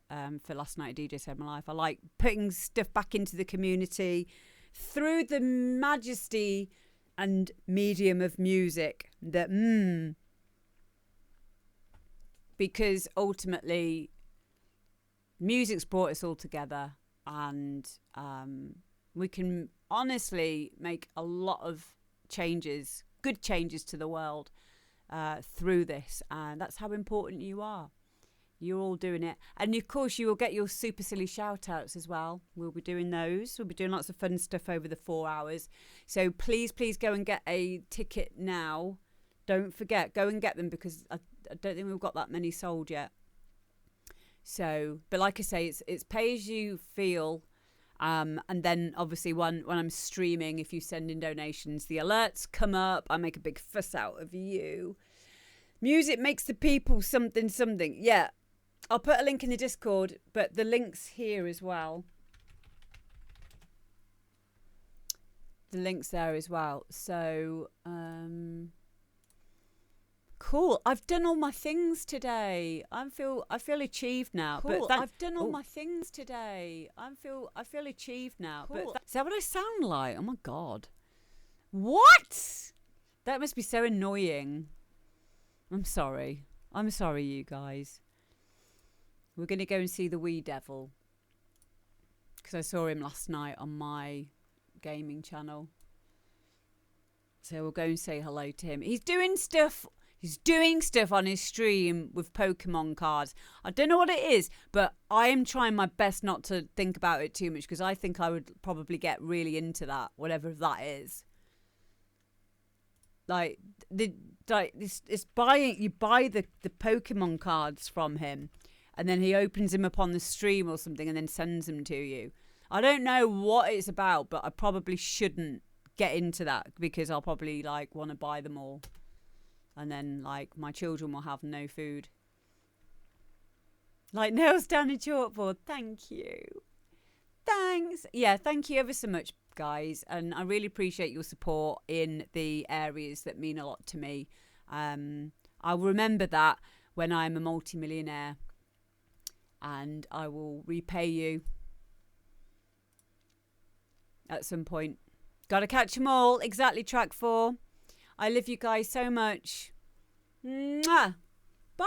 Last Night DJ Saved My Life. I like putting stuff back into the community through the majesty and medium of music. Because ultimately, music's brought us all together, and we can honestly make a lot of changes, good changes to the world through this, and that's how important you are. You're all doing it. And of course, you will get your super silly shout outs as well. We'll be doing those. We'll be doing lots of fun stuff over the 4 hours. So please go and get a ticket now. Don't forget, go and get them, because I don't think we've got that many sold yet. So, but like I say, it's pay as you feel. And then obviously when I'm streaming, if you send in donations, the alerts come up. I make a big fuss out of you. Music makes the people something. Yeah. I'll put a link in the Discord, but the link's here as well. The link's there as well. So, cool. I've done all my things today. I feel achieved now. Cool. But I've done all my things today. I feel achieved now. Cool. But is that what I sound like? Oh my god. What? That must be so annoying. I'm sorry, you guys. We're going to go and see the Wee Devil, because I saw him last night on my gaming channel. So we'll go and say hello to him. He's doing stuff He's doing stuff on his stream with Pokemon cards. I don't know what it is, but I am trying my best not to think about it too much because I think I would probably get really into that, whatever that is. Like it's buying. You buy the Pokemon cards from him, and then he opens them up on the stream or something, and then sends them to you. I don't know what it's about, but I probably shouldn't get into that because I'll probably like want to buy them all. And then, like, my children will have no food. Like, nails down a chalkboard. Thank you. Thanks. Yeah, thank you ever so much, guys. And I really appreciate your support in the areas that mean a lot to me. I'll remember that when I'm a multimillionaire. And I will repay you at some point. Gotta catch them all. Exactly, track 4. I love you guys so much. Mwah. Bye.